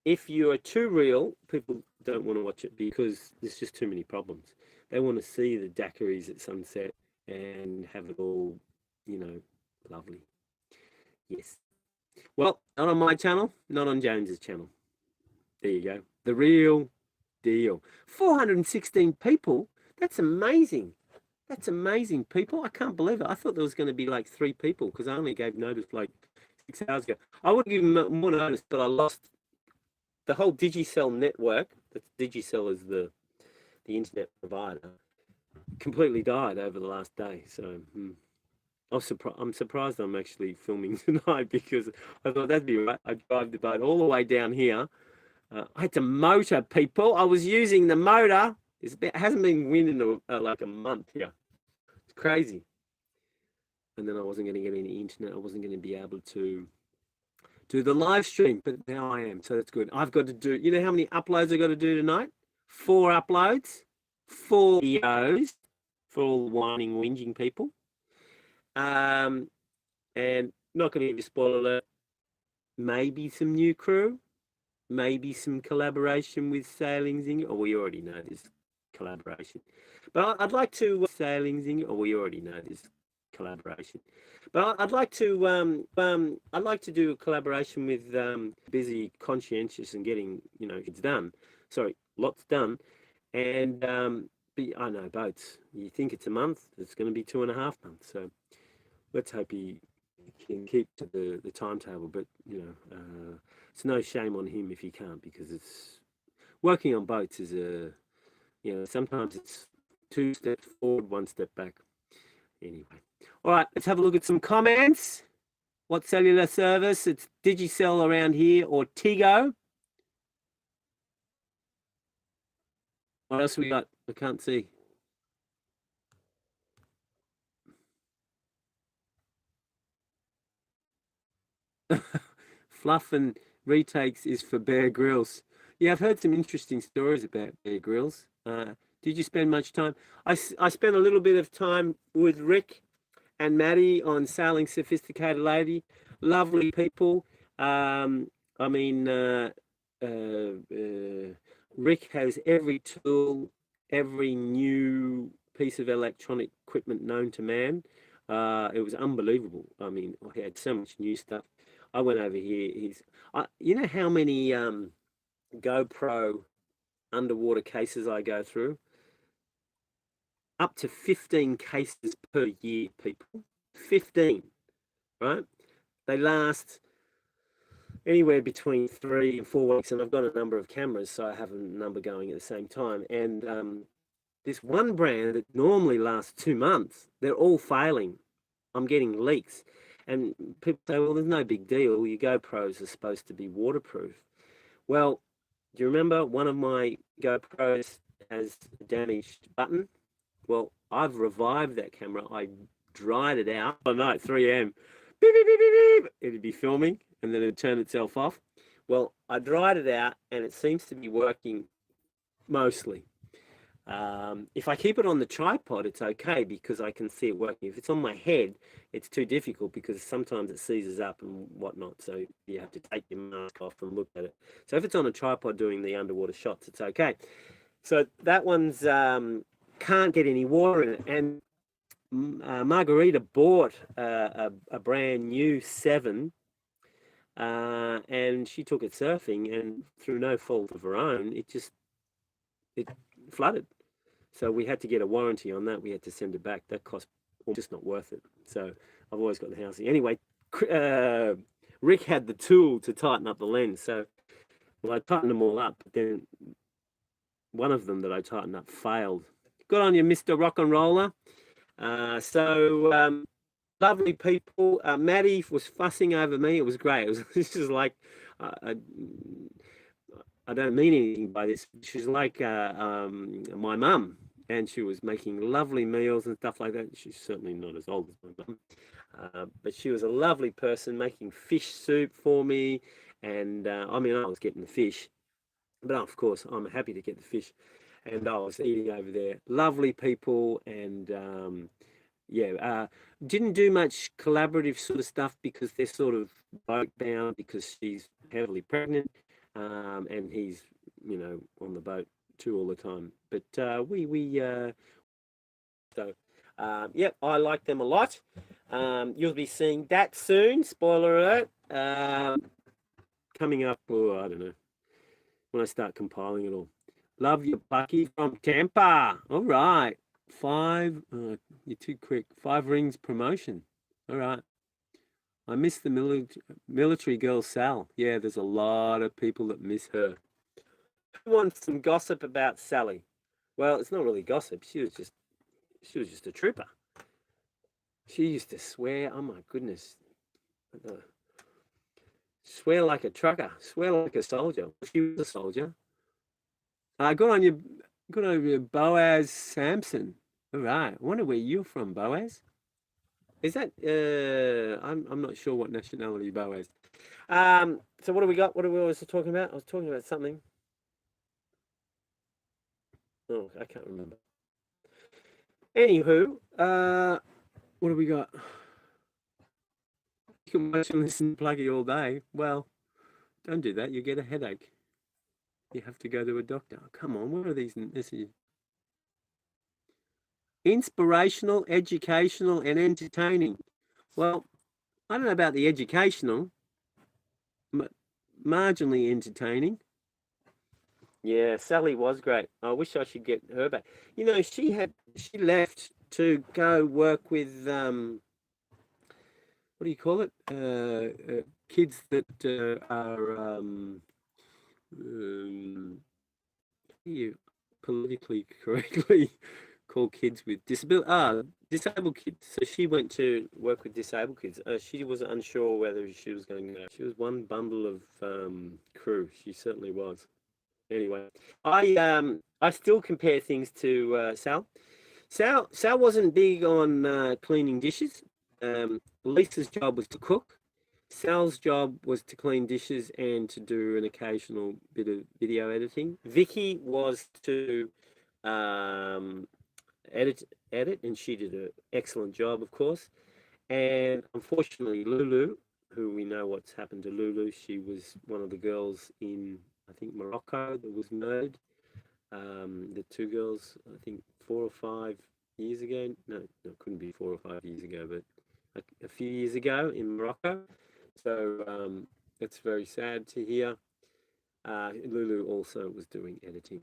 if you are too real, people don't want to watch it because there's just too many problems. They want to see the daiquiris at sunset and have it all, lovely. Yes. Well, not on my channel, not on James's channel. There you go. The real deal. 416 people. That's amazing. That's amazing, people. I can't believe it. I thought there was going to be like 3 people because I only gave notice like 6 hours ago. I would give them more notice, but I lost the whole Digicel network. Digicel is the internet provider. Completely died over the last day. So I'm surprised I'm actually filming tonight because I thought that'd be right. I drive the boat all the way down here. I had to motor, people. I was using the motor. It hasn't been wind in like a month here. It's crazy. And then I wasn't going to get any internet. I wasn't going to be able to do the live stream, but now I am. So that's good. I've got to do, you know how many uploads I got to do tonight? 4 uploads, 4 videos for all the whining, whinging people. And not going to give you a spoiler alert. Maybe some new crew. Maybe some collaboration with Sailing Zingaro. We already know this collaboration. But I'd like to Sailing Zingaro. We already know this collaboration. But I'd like to do a collaboration with busy, conscientious, and getting it's done. Sorry, lots done. And but I know boats. You think it's a month? It's going to be 2.5 months. So let's hope he can keep to the timetable. But it's no shame on him if he can't, because it's working on boats is sometimes it's 2 steps forward, 1 step back. Anyway, all right, let's have a look at some comments. What cellular service? It's Digicel around here, or Tigo. What else we got? I can't see. Fluff and retakes is for Bear Grylls. Yeah, I've heard some interesting stories about Bear Grylls. Did you spend much time? I spent a little bit of time with Rick and Maddie on Sailing Sophisticated Lady. Lovely people. Rick has every tool, every new piece of electronic equipment known to man. It was unbelievable. I mean, I had so much new stuff. I went over here. You know how many GoPro underwater cases I go through? Up to 15 cases per year, people. 15, right? They last anywhere between 3 and 4 weeks, and I've got a number of cameras, so I have a number going at the same time. And this one brand that normally lasts 2 months, they're all failing. I'm getting leaks. And people say, well, there's no big deal. Your GoPros are supposed to be waterproof. Well, do you remember one of my GoPros has a damaged button? Well, I've revived that camera. I dried it out. I know, 3M. Beep, beep, beep, beep, beep. It'd be filming, and then it'd turn itself off. Well, I dried it out, and it seems to be working mostly. If I keep it on the tripod, it's okay because I can see it working. If it's on my head, it's too difficult because sometimes it seizes up and whatnot. So you have to take your mask off and look at it. So if it's on a tripod doing the underwater shots, it's okay. So that one's can't get any water in it. And Margarita bought a brand new 7, and she took it surfing, and through no fault of her own, it flooded. So we had to get a warranty on that. We had to send it back. That cost just not worth it. So I've always got the housing. Anyway, Rick had the tool to tighten up the lens. So I tightened them all up, but then one of them that I tightened up failed. Good on you, Mr. Rock and Roller. Lovely people. Maddie was fussing over me. It was great. It was this is like I don't mean anything by this. She's like my mum, and she was making lovely meals and stuff like that. She's certainly not as old as my mum, but she was a lovely person, making fish soup for me. And I mean, I was getting the fish, but of course, I'm happy to get the fish. And I was eating over there. Lovely people, and yeah, didn't do much collaborative sort of stuff because they're sort of boat bound because she's heavily pregnant, and he's, on the boat too all the time. But so yep, I like them a lot. You'll be seeing that soon. Spoiler alert. Coming up, I don't know, when I start compiling it all. Love you, Bucky from Tampa. All right. Five, you're too quick. 5 rings promotion. All right. I miss the military girl, Sal. Yeah, there's a lot of people that miss her. Who wants some gossip about Sally? Well, it's not really gossip. She was just a trooper. She used to swear. Oh my goodness. Swear like a trucker. Swear like a soldier. She was a soldier. Good on you. Good on you, Boaz Sampson. All right. I wonder where you're from, Boaz. Is that I'm not sure what nationality Boaz. So what do we got? What are we always talking about? I was talking about something. Oh, I can't remember. Anywho, what do we got? You can watch and listen to Pluggy all day. Well, don't do that. You get a headache. You have to go to a doctor. Come on, what are these? This is inspirational, educational, and entertaining. Well, I don't know about the educational, but marginally entertaining. Yeah, Sally was great. I wish I should get her back. She left to go work with what do you call it? Kids that are you politically correctly call kids with disabled kids. So she went to work with disabled kids. She was unsure whether she was going to. She was one bundle of crew. She certainly was. Anyway, I still compare things to Sal. Sal wasn't big on cleaning dishes. Lisa's job was to cook. Sal's job was to clean dishes and to do an occasional bit of video editing. Vicky was to um, edit, and she did an excellent job, of course. And unfortunately, Lulu, who we know what's happened to Lulu, she was one of the girls in, I think, Morocco that was murdered. The two girls, I think, 4 or 5 years ago. No, it couldn't be 4 or 5 years ago, but a few years ago in Morocco. So it's very sad to hear. Lulu also was doing editing.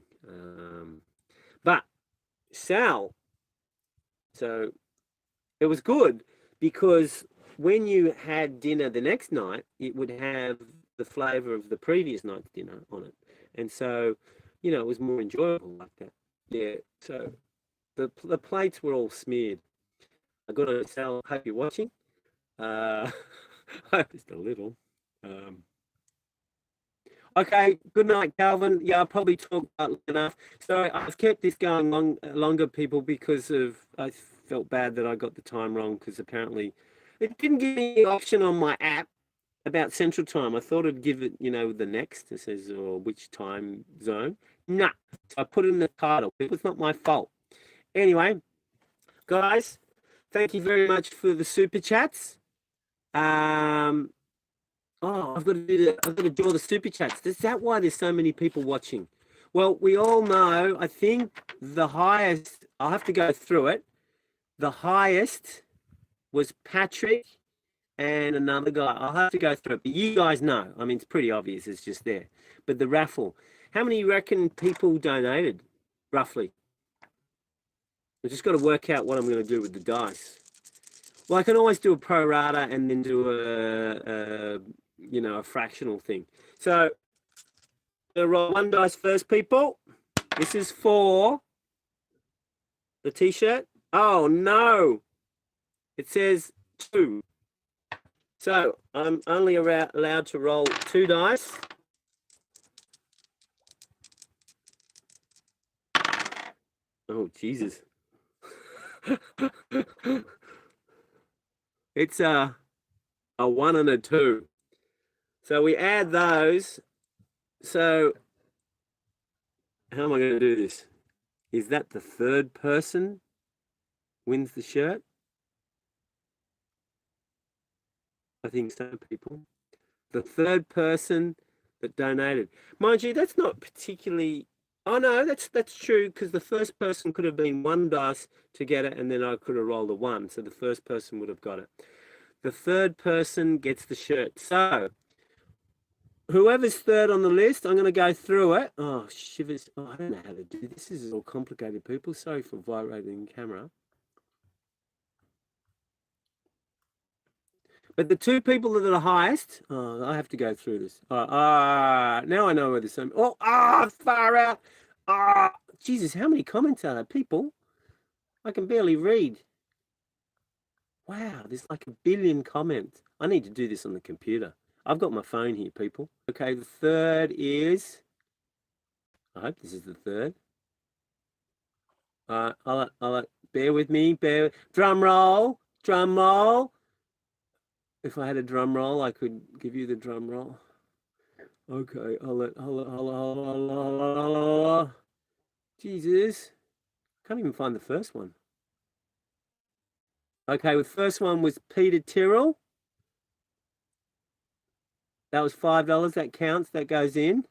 But Sal, so it was good because when you had dinner the next night, it would have the flavor of the previous night's dinner on it. And so, it was more enjoyable like that. Yeah. So the plates were all smeared. I got to Sal, hope you're watching. Just a little. Okay, good night, Calvin. Yeah, I'll probably talk about enough. So I've kept this going longer, people, because I felt bad that I got the time wrong because apparently it didn't give me the option on my app about Central Time. I thought it'd give it, the next. It says, which time zone. Nah, so I put it in the title. It was not my fault. Anyway, guys, thank you very much for the super chats. I've got to draw the super chats. Is that why there's so many people watching? Well, we all know, I think the highest, I'll have to go through it. The highest was Patrick and another guy. I'll have to go through it, but you guys know. I mean, it's pretty obvious. It's just there. But the raffle, how many you reckon people donated, roughly? I just got to work out what I'm going to do with the dice. Well, I can always do a pro rata and then do a fractional thing. So, roll one dice first, people. This is for the t-shirt. Oh, no. It says 2. So, I'm only allowed to roll 2 dice. Oh, Jesus. It's a 1 and a 2. So we add those. So how am I going to do this? Is that the third person wins the shirt? I think so, people. The third person that donated. Mind you, that's not particularly... Oh, no, that's true, because the first person could have been one dice to get it, and then I could have rolled a 1, so the first person would have got it. The third person gets the shirt. So, whoever's third on the list, I'm going to go through it. Oh, shivers. Oh, I don't know how to do this. This is all complicated, people. Sorry for vibrating the camera. But the two people that are the highest, oh, I have to go through this. Now I know where this is. Far out. Jesus, how many comments are there, people? I can barely read. Wow, there's like 1 billion comments. I need to do this on the computer. I've got my phone here, people. Okay, the third is... I hope this is the third. I'll bear with me. Drum roll. Drum roll. If I had a drum roll, I could give you the drum roll. Okay, I'll Jesus. Can't even find the first one. Okay, the first one was Peter Tyrrell. That was $5. That counts. That goes in.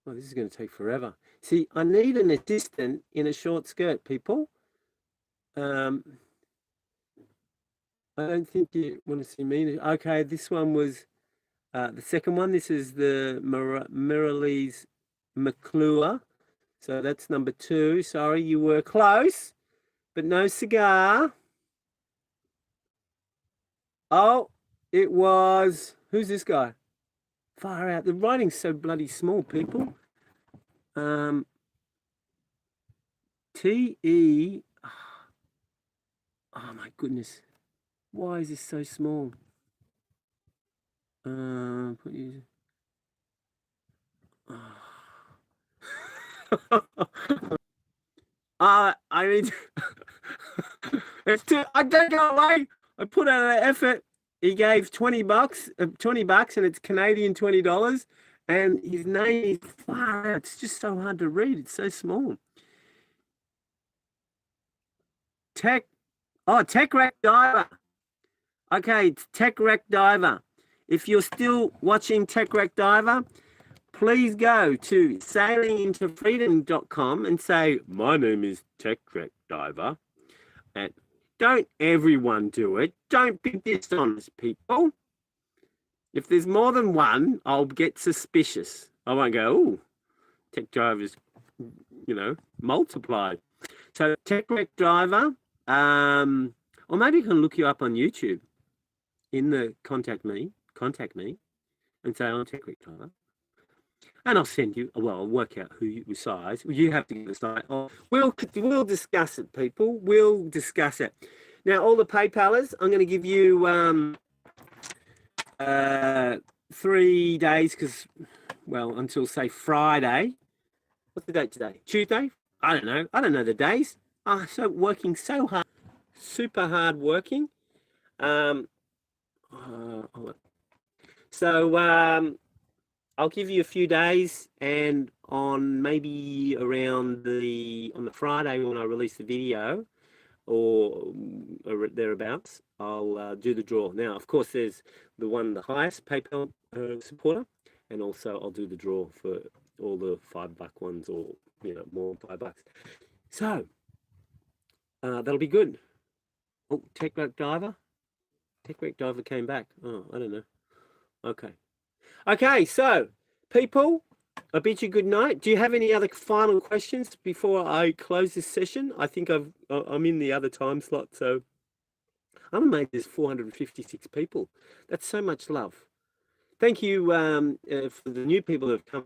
Oh, this is going to take forever. See, I need an assistant in a short skirt, people. I don't think you want to see me. Okay, this one was the second one. This is the Miralise McClure. So that's number 2. Sorry, you were close, but no cigar. Oh, it was... Who's this guy? Far out. The writing's so bloody small, people. T-E... Oh, my goodness. Why is this so small? I mean, I don't go away. I put out an effort. He gave $20, and it's Canadian $20. And his name is far out. It's just so hard to read. It's so small. Tech Wreck Diver. Okay, it's Tech Wreck Diver. If you're still watching Tech Wreck Diver, please go to sailingintofreedom.com and say, my name is Tech Wreck Diver. And don't everyone do it. Don't be dishonest, people. If there's more than one, I'll get suspicious. I won't go, oh, Tech Driver's, multiplied. So Tech Wreck Driver, or maybe you can look you up on YouTube in the contact me and say, I'm Tech Wreck Driver. And I'll send you, I'll work out who you size. You have to get the size. We'll discuss it, people. We'll discuss it. Now, all the PayPalers, I'm going to give you 3 days until, say, Friday. What's the date today? Tuesday? I don't know. I don't know the days. Working so hard. Super hard working. I'll give you a few days, and on maybe around on the Friday when I release the video or thereabouts, I'll do the draw. Now, of course, there's the highest PayPal supporter, and also I'll do the draw for all the $5 ones, or more than $5. So that'll be good. Oh, Tech Wreck Diver came back. Oh, I don't know. Okay, so people, I bid you good night. Do you have any other final questions before I close this session? I think I'm in the other time slot, so I'm amazed there's 456 people. That's so much love. Thank you for the new people who have come.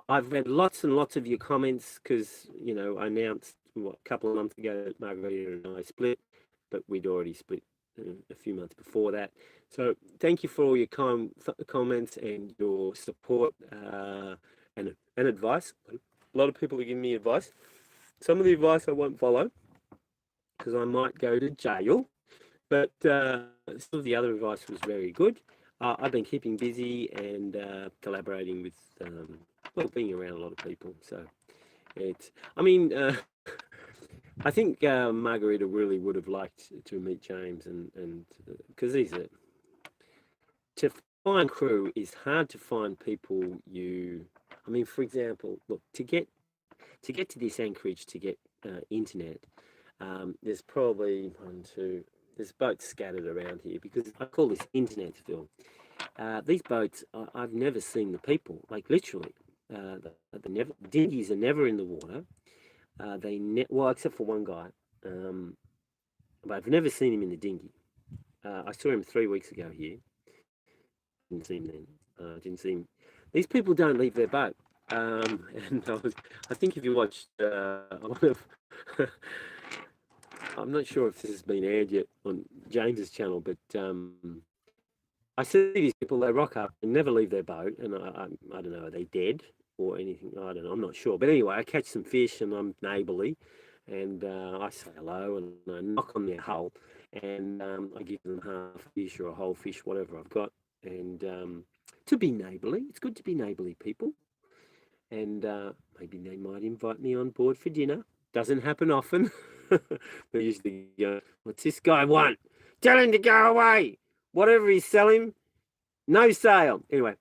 I've read lots and lots of your comments because, I announced a couple of months ago that Margarita and I split, but we'd already split a few months before that. So thank you for all your comments and your support and advice. A lot of people are giving me advice. Some of the advice I won't follow because I might go to jail, but some of the other advice was very good. I've been keeping busy and collaborating with, being around a lot of people. So I think Margarita really would have liked to meet James, and because he's a to find crew is hard to find people you. I mean, for example, look to get to this anchorage to get internet. There's probably one, two. There's boats scattered around here because I call this Internetsville. These boats, I've never seen the people, like literally. The never dinghies are never in the water. Well, except for one guy, but I've never seen him in the dinghy. I saw him 3 weeks ago here. Didn't see him then. Didn't see him. These people don't leave their boat. And I think if you watched one of, I'm not sure if this has been aired yet on James's channel, but I see these people. They rock up and never leave their boat, and I don't know, are they dead or anything? I don't know. I'm not sure. But anyway, I catch some fish, and I'm neighbourly, and I say hello, and I knock on their hull, and I give them half a fish or a whole fish, whatever I've got, and to be neighbourly. It's good to be neighbourly people. And maybe they might invite me on board for dinner. Doesn't happen often. They usually go, what's this guy want? Tell him to go away. Whatever he's selling, no sale. Anyway,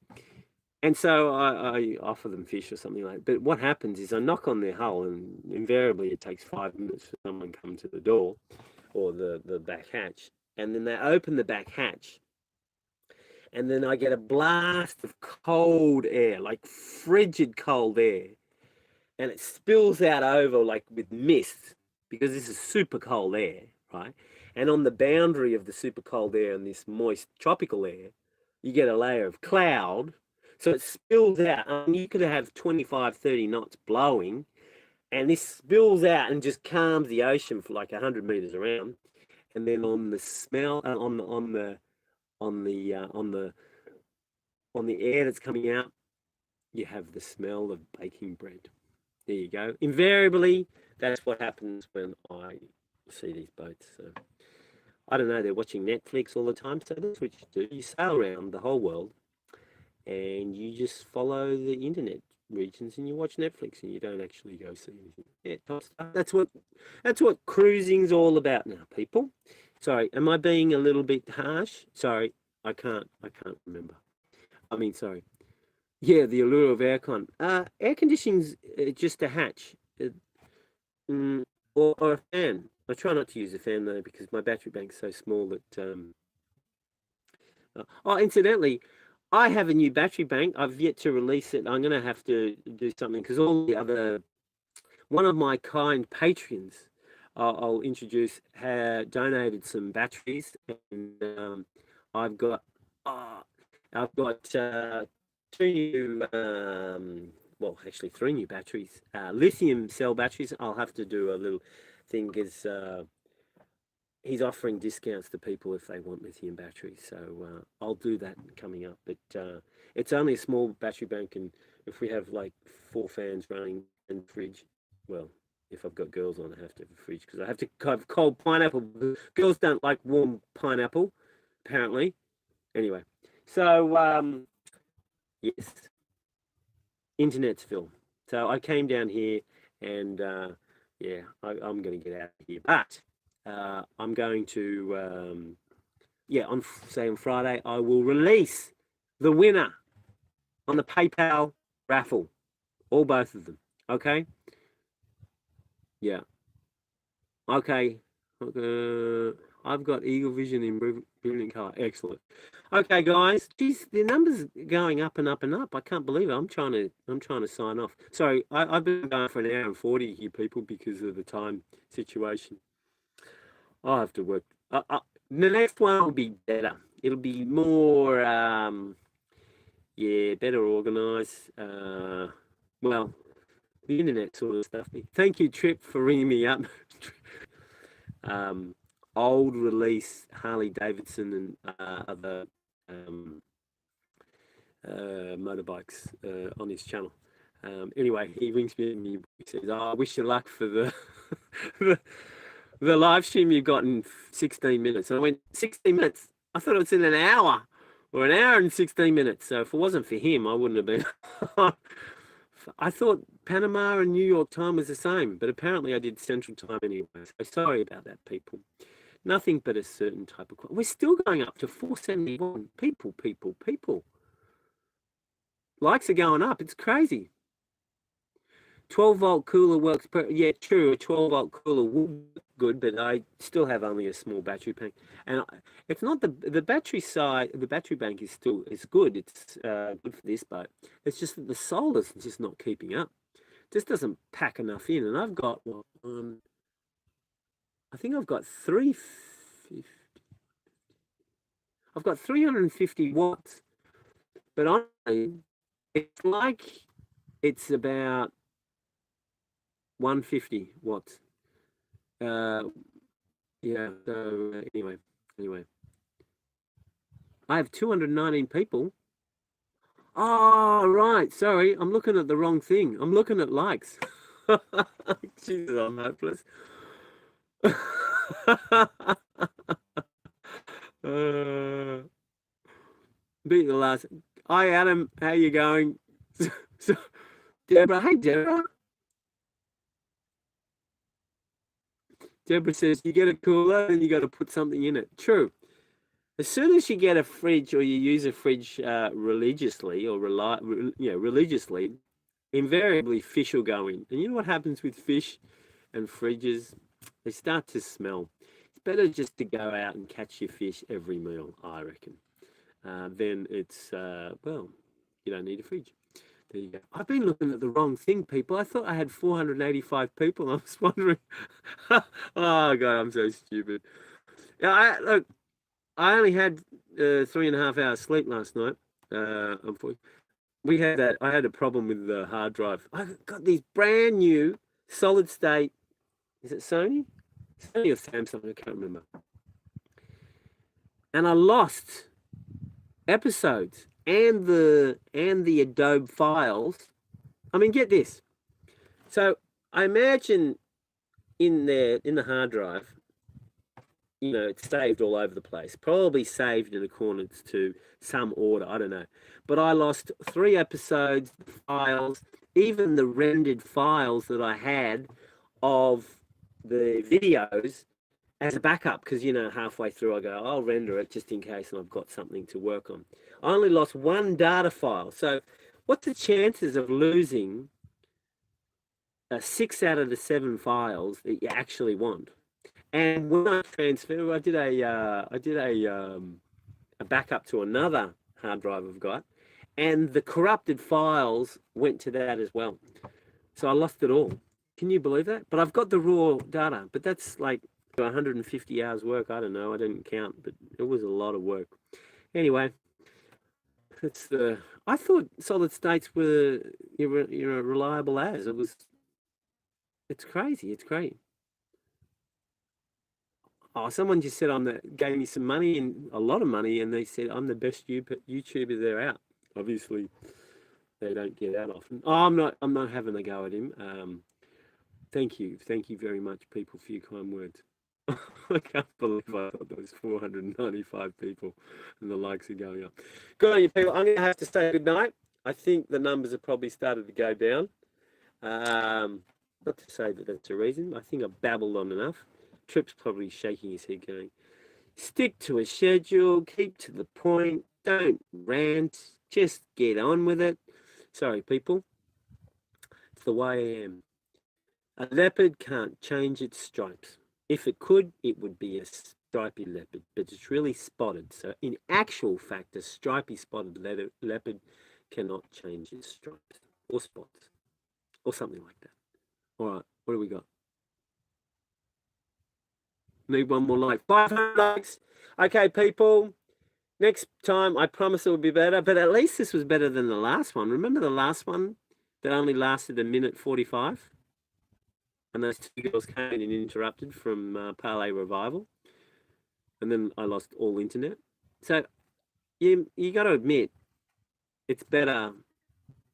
and so I offer them fish or something like that. But what happens is I knock on their hull, and invariably it takes 5 minutes for someone to come to the door or the back hatch. And then they open the back hatch. And then I get a blast of cold air, like frigid cold air. And it spills out over like with mist, because this is super cold air, right? And on the boundary of the super cold air and this moist tropical air, you get a layer of cloud. So it spills out. I mean, you could have 25, 30 knots blowing, and this spills out and just calms the ocean for like 100 meters around. And then on the smell, on the air that's coming out, you have the smell of baking bread. There you go. Invariably, that's what happens when I see these boats. So I don't know, they're watching Netflix all the time, so that's what you do. You sail around the whole world and you just follow the internet regions and you watch Netflix, and you don't actually go see anything. Yeah, top stuff. That's what cruising's all about now, people. Sorry, am I being a little bit harsh? Sorry, I can't remember. I mean, sorry. Yeah, the allure of aircon. Air conditioning's just a hatch, or a fan. I try not to use a fan though, because my battery bank's so small that. Oh, incidentally, I have a new battery bank. I've yet to release it. I'm going to have to do something, because all the other, one of my kind patrons, I'll introduce, donated some batteries, and I've got two new, well, actually 3 new batteries, lithium cell batteries. I'll have to do a little thing, because he's offering discounts to people if they want lithium batteries. So I'll do that coming up. But it's only a small battery bank, and if we have like 4 fans running and fridge, well, if I've got girls on, I have to have a fridge, because I have to have cold pineapple. Girls don't like warm pineapple, apparently. Anyway, so yes, Internetsville. So I came down here, and yeah, I'm going to get out of here. But I'm going to, yeah, on Friday, I will release the winner on the PayPal raffle, or both of them. Okay. Yeah. Okay. I've got Eagle Vision in brilliant color. Excellent. Okay, guys. Geez, the numbers are going up and up and up. I can't believe it. I'm trying to sign off. Sorry, I've been going for an hour and 40 here, people, because of the time situation. I'll have to work. The next one will be better. It'll be more, yeah, better organized. Well, the internet sort of stuff. Thank you, Trip, for ringing me up. Old release Harley Davidson and other motorbikes on his channel. Anyway, he rings me and he says, "Oh, I wish you luck for the the live stream you got in 16 minutes." And I went, 16 minutes? I thought it was in an hour, or an hour and 16 minutes. So if it wasn't for him, I wouldn't have been I thought Panama and New York time was the same, but apparently I did Central time anyway. So sorry about that, people. Nothing but a certain type of. We're still going up to 471. People. Likes are going up. It's crazy. 12-volt cooler works. Yeah, true. A 12-volt cooler would be good, but I still have only a small battery bank. And it's not the battery side. The battery bank is still good. It's good for this, but it's just that the solar's just not keeping up. Just doesn't pack enough in. And I've got I think I've got 350. I've got 350 watts, but honestly, it's like it's about 150 watts. Yeah. So anyway, I have 219 people. Oh, right. Sorry, I'm looking at the wrong thing. I'm looking at likes. Jesus, I'm hopeless. Beat the last. Hi, Adam. How you going? So, Deborah. Hey, Deborah. Deborah says you get a cooler and you got to put something in it. True. As soon as you get a fridge or you use a fridge religiously or religiously, invariably fish will go in. And you know what happens with fish and fridges? They start to smell. It's better just to go out and catch your fish every meal, I reckon. Then it's, well, you don't need a fridge. There you go. I've been looking at the wrong thing, people. I thought I had 485 people. I was wondering. Oh, God, I'm so stupid. Yeah, look, I only had 3.5 hours sleep last night. Unfortunately, I had a problem with the hard drive. I got these brand new solid state. Is it Sony? Sony or Samsung? I can't remember. And I lost episodes and the Adobe files. I mean, get this. So I imagine in the hard drive, it's saved all over the place, probably saved in accordance to some order. I don't know. But I lost 3 episodes, files, even the rendered files that I had of the videos as a backup, because, halfway through I go, I'll render it just in case and I've got something to work on. I only lost 1 data file. So what's the chances of losing 6 out of the 7 files that you actually want? And when I transfer, I did a backup to another hard drive I've got, and the corrupted files went to that as well. So I lost it all. Can you believe that? But I've got the raw data, but that's like 150 hours work. I don't know. I didn't count, but it was a lot of work. Anyway, I thought solid states were reliable as it was. It's crazy. It's great. Oh, someone just said gave me some money, and a lot of money, and they said I'm the best YouTuber they're out. Obviously, they don't get out often. Oh, I'm not having a go at him. Thank you very much, people, for your kind words. I can't believe I thought there was 495 people, and the likes are going up. Good on you, people. I'm going to have to say good night. I think the numbers have probably started to go down. Not to say that that's a reason. I think I babbled on enough. Trip's probably shaking his head going, stick to a schedule, keep to the point, don't rant, just get on with it. Sorry, people. It's the way I am. A leopard can't change its stripes. If it could, it would be a stripy leopard, but it's really spotted. So in actual fact, a stripy spotted leopard cannot change its stripes or spots or something like that. All right, what do we got? Need one more like. 500 likes. Okay, people. Next time, I promise it will be better. But at least this was better than the last one. Remember the last one that only lasted 1:45? And those 2 girls came in and interrupted from Parlay Revival. And then I lost all internet. So you got to admit, it's better.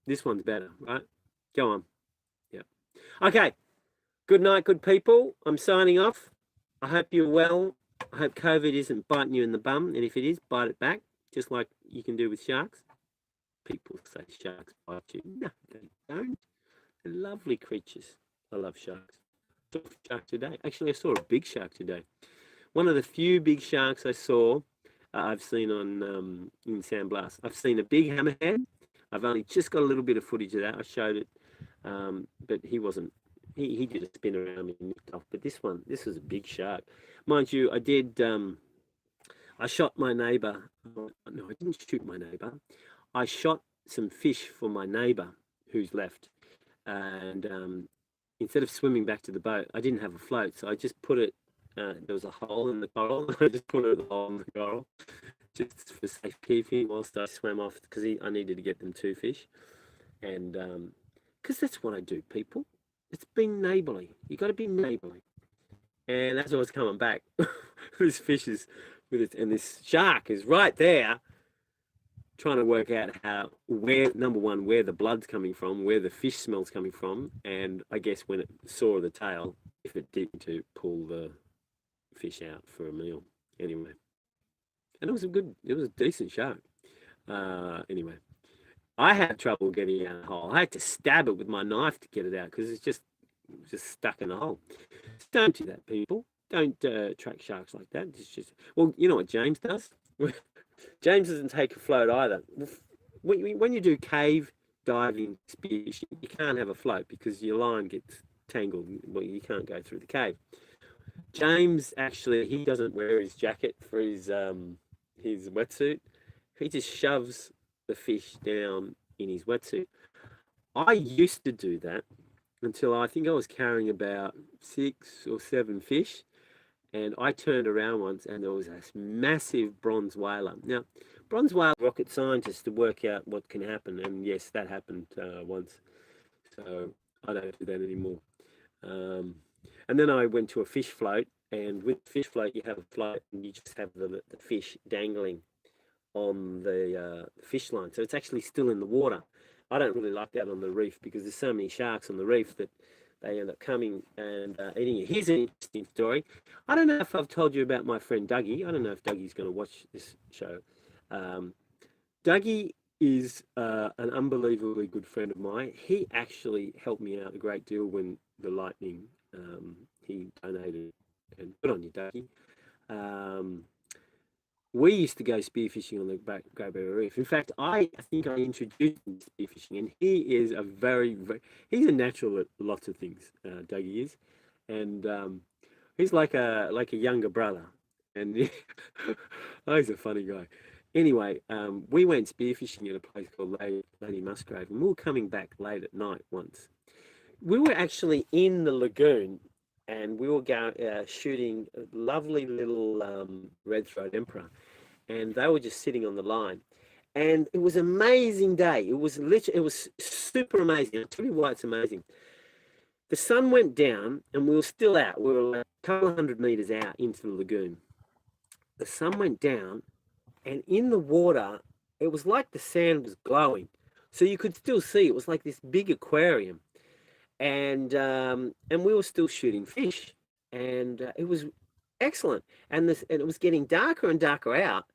This one's better, right? Go on. Yeah. Okay. Good night, good people. I'm signing off. I hope you're well. I hope COVID isn't biting you in the bum. And if it is, bite it back, just like you can do with sharks. people say sharks bite you. No, they don't. They're lovely creatures. I love sharks. I saw a shark today. Actually, I saw a big shark today. One of the few big sharks I saw, I've seen on in San Blas. I've seen a big hammerhead. I've only just got a little bit of footage of that. I showed it, but he wasn't. He did a spin around me and nipped off. But this was a big shark. Mind you, I did. I shot my neighbour. No, I didn't shoot my neighbour. I shot some fish for my neighbour who's left, and instead of swimming back to the boat, I didn't have a float, so I just put it. There was a hole in the coral. I just put it in the hole in the coral, just for safekeeping whilst I swam off, because I needed to get them 2 fish, and because that's what I do, people. It's being neighbourly. You got to be neighbourly. And as I was coming back, this fish is with it, and this shark is right there, trying to work out where number one, where the blood's coming from, where the fish smell's coming from, and I guess when it saw the tail, if it did, to pull the fish out for a meal. Anyway, and it was a decent shark. Anyway, I had trouble getting out of the hole. I had to stab it with my knife to get it out because it's just stuck in the hole. Don't do that, people. Don't track sharks like that. It's just, well, you know what James does? James doesn't take a float either. When you do cave diving spearfishing, you can't have a float because your line gets tangled. Well, you can't go through the cave. James actually, he doesn't wear his jacket for his wetsuit. He just shoves the fish down in his wetsuit. I used to do that until I think I was carrying about 6 or 7 fish, and I turned around once and there was a massive bronze whaler. Now, bronze whale rocket scientists to work out what can happen, and yes, that happened once. So I don't do that anymore. And then I went to a fish float, and with fish float, you have a float and you just have the fish dangling on the fish line. So it's actually still in the water. I don't really like that on the reef because there's so many sharks on the reef that they end up coming and eating it. Here's an interesting story. I don't know if I've told you about my friend Dougie. I don't know if Dougie's going to watch this show. Dougie is an unbelievably good friend of mine. He actually helped me out a great deal when the lightning, he donated, and good on you, Dougie. We used to go spearfishing on the Great Barrier Reef. In fact, I think I introduced him to spearfishing, and he is he's a natural at lots of things, Dougie is. And he's like a younger brother. And he's a funny guy. Anyway, we went spearfishing at a place called Lady Musgrave, and we were coming back late at night once. We were actually in the lagoon, and we were shooting a lovely little red-throat emperor, and they were just sitting on the line. And it was an amazing day. It was super amazing. I'll tell you why it's amazing. The sun went down, and we were still out. We were like a couple of 100 meters out into the lagoon. The sun went down, and in the water, it was like the sand was glowing. So you could still see. It was like this big aquarium. And we were still shooting fish, and it was excellent. And it was getting darker and darker out,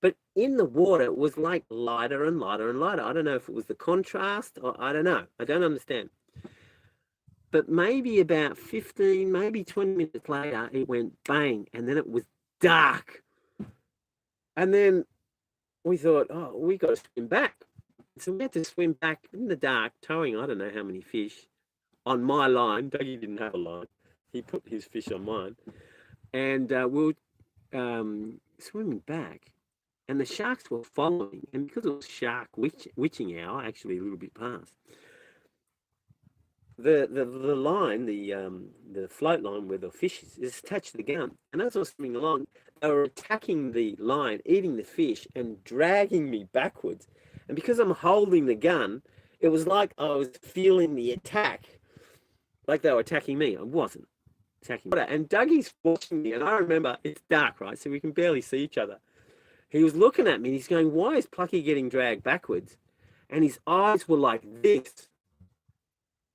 but in the water it was like lighter and lighter and lighter. I don't know if it was the contrast, or I don't know. I don't understand. But maybe about 15, maybe 20 minutes later, it went bang, and then it was dark. And then we thought, oh, we got to swim back. So we had to swim back in the dark, towing I don't know how many fish on my line. Dougie didn't have a line. He put his fish on mine. And we were swimming back, and the sharks were following. And because it was shark witching hour, actually a little bit past, the line, the float line where the fish is attached to the gun. And as I was swimming along, they were attacking the line, eating the fish, and dragging me backwards. And because I'm holding the gun, it was like I was feeling the attack. Like they were attacking me. I wasn't attacking me. And Dougie's watching me, and I remember it's dark, right? So we can barely see each other. He was looking at me, and he's going, why is Plucky getting dragged backwards? And his eyes were like this.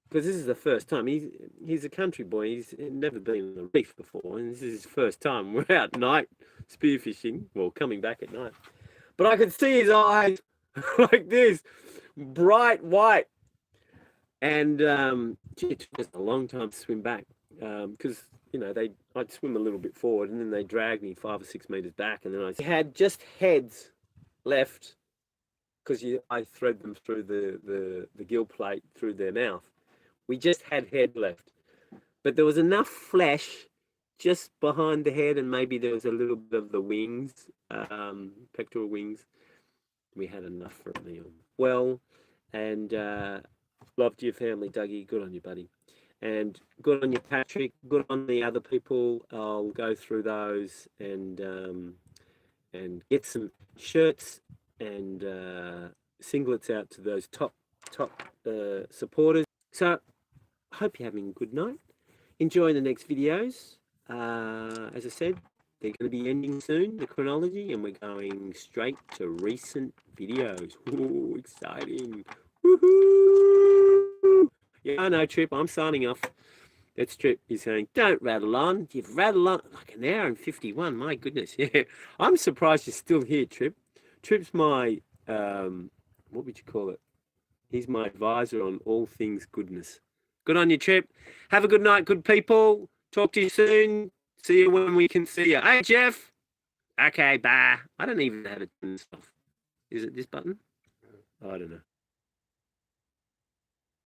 Because this is the first time. He's a country boy. He's never been on the reef before. And this is his first time. We're out night spearfishing. Well, coming back at night. But I could see his eyes. like this, bright white. And it took us a long time to swim back because you know I'd swim a little bit forward and then they dragged me 5 or 6 meters back, and then I had just heads left because I thread them through the gill plate through their mouth. We just had head left, but there was enough flesh just behind the head, and maybe there was a little bit of the wings, pectoral wings. We had enough for a meal. Well, and love to your family, Dougie. Good on you, buddy. And good on you, Patrick. Good on the other people. I'll go through those and get some shirts and singlets out to those top supporters. So I hope you're having a good night. Enjoy the next videos. As I said, they're going to be ending soon, the chronology, and we're going straight to recent videos. Ooh, exciting. Woohoo! Yeah, I know, Trip. I'm signing off. That's Trip. He's saying, don't rattle on. You've rattled on like an hour and 51. My goodness. Yeah. I'm surprised you're still here, Trip. Trip's my, what would you call it? He's my advisor on all things goodness. Good on you, Trip. Have a good night, good people. Talk to you soon. See you when we can see you. Hey, Jeff. Okay, bye. I don't even have it turned off. Is it this button? I don't know.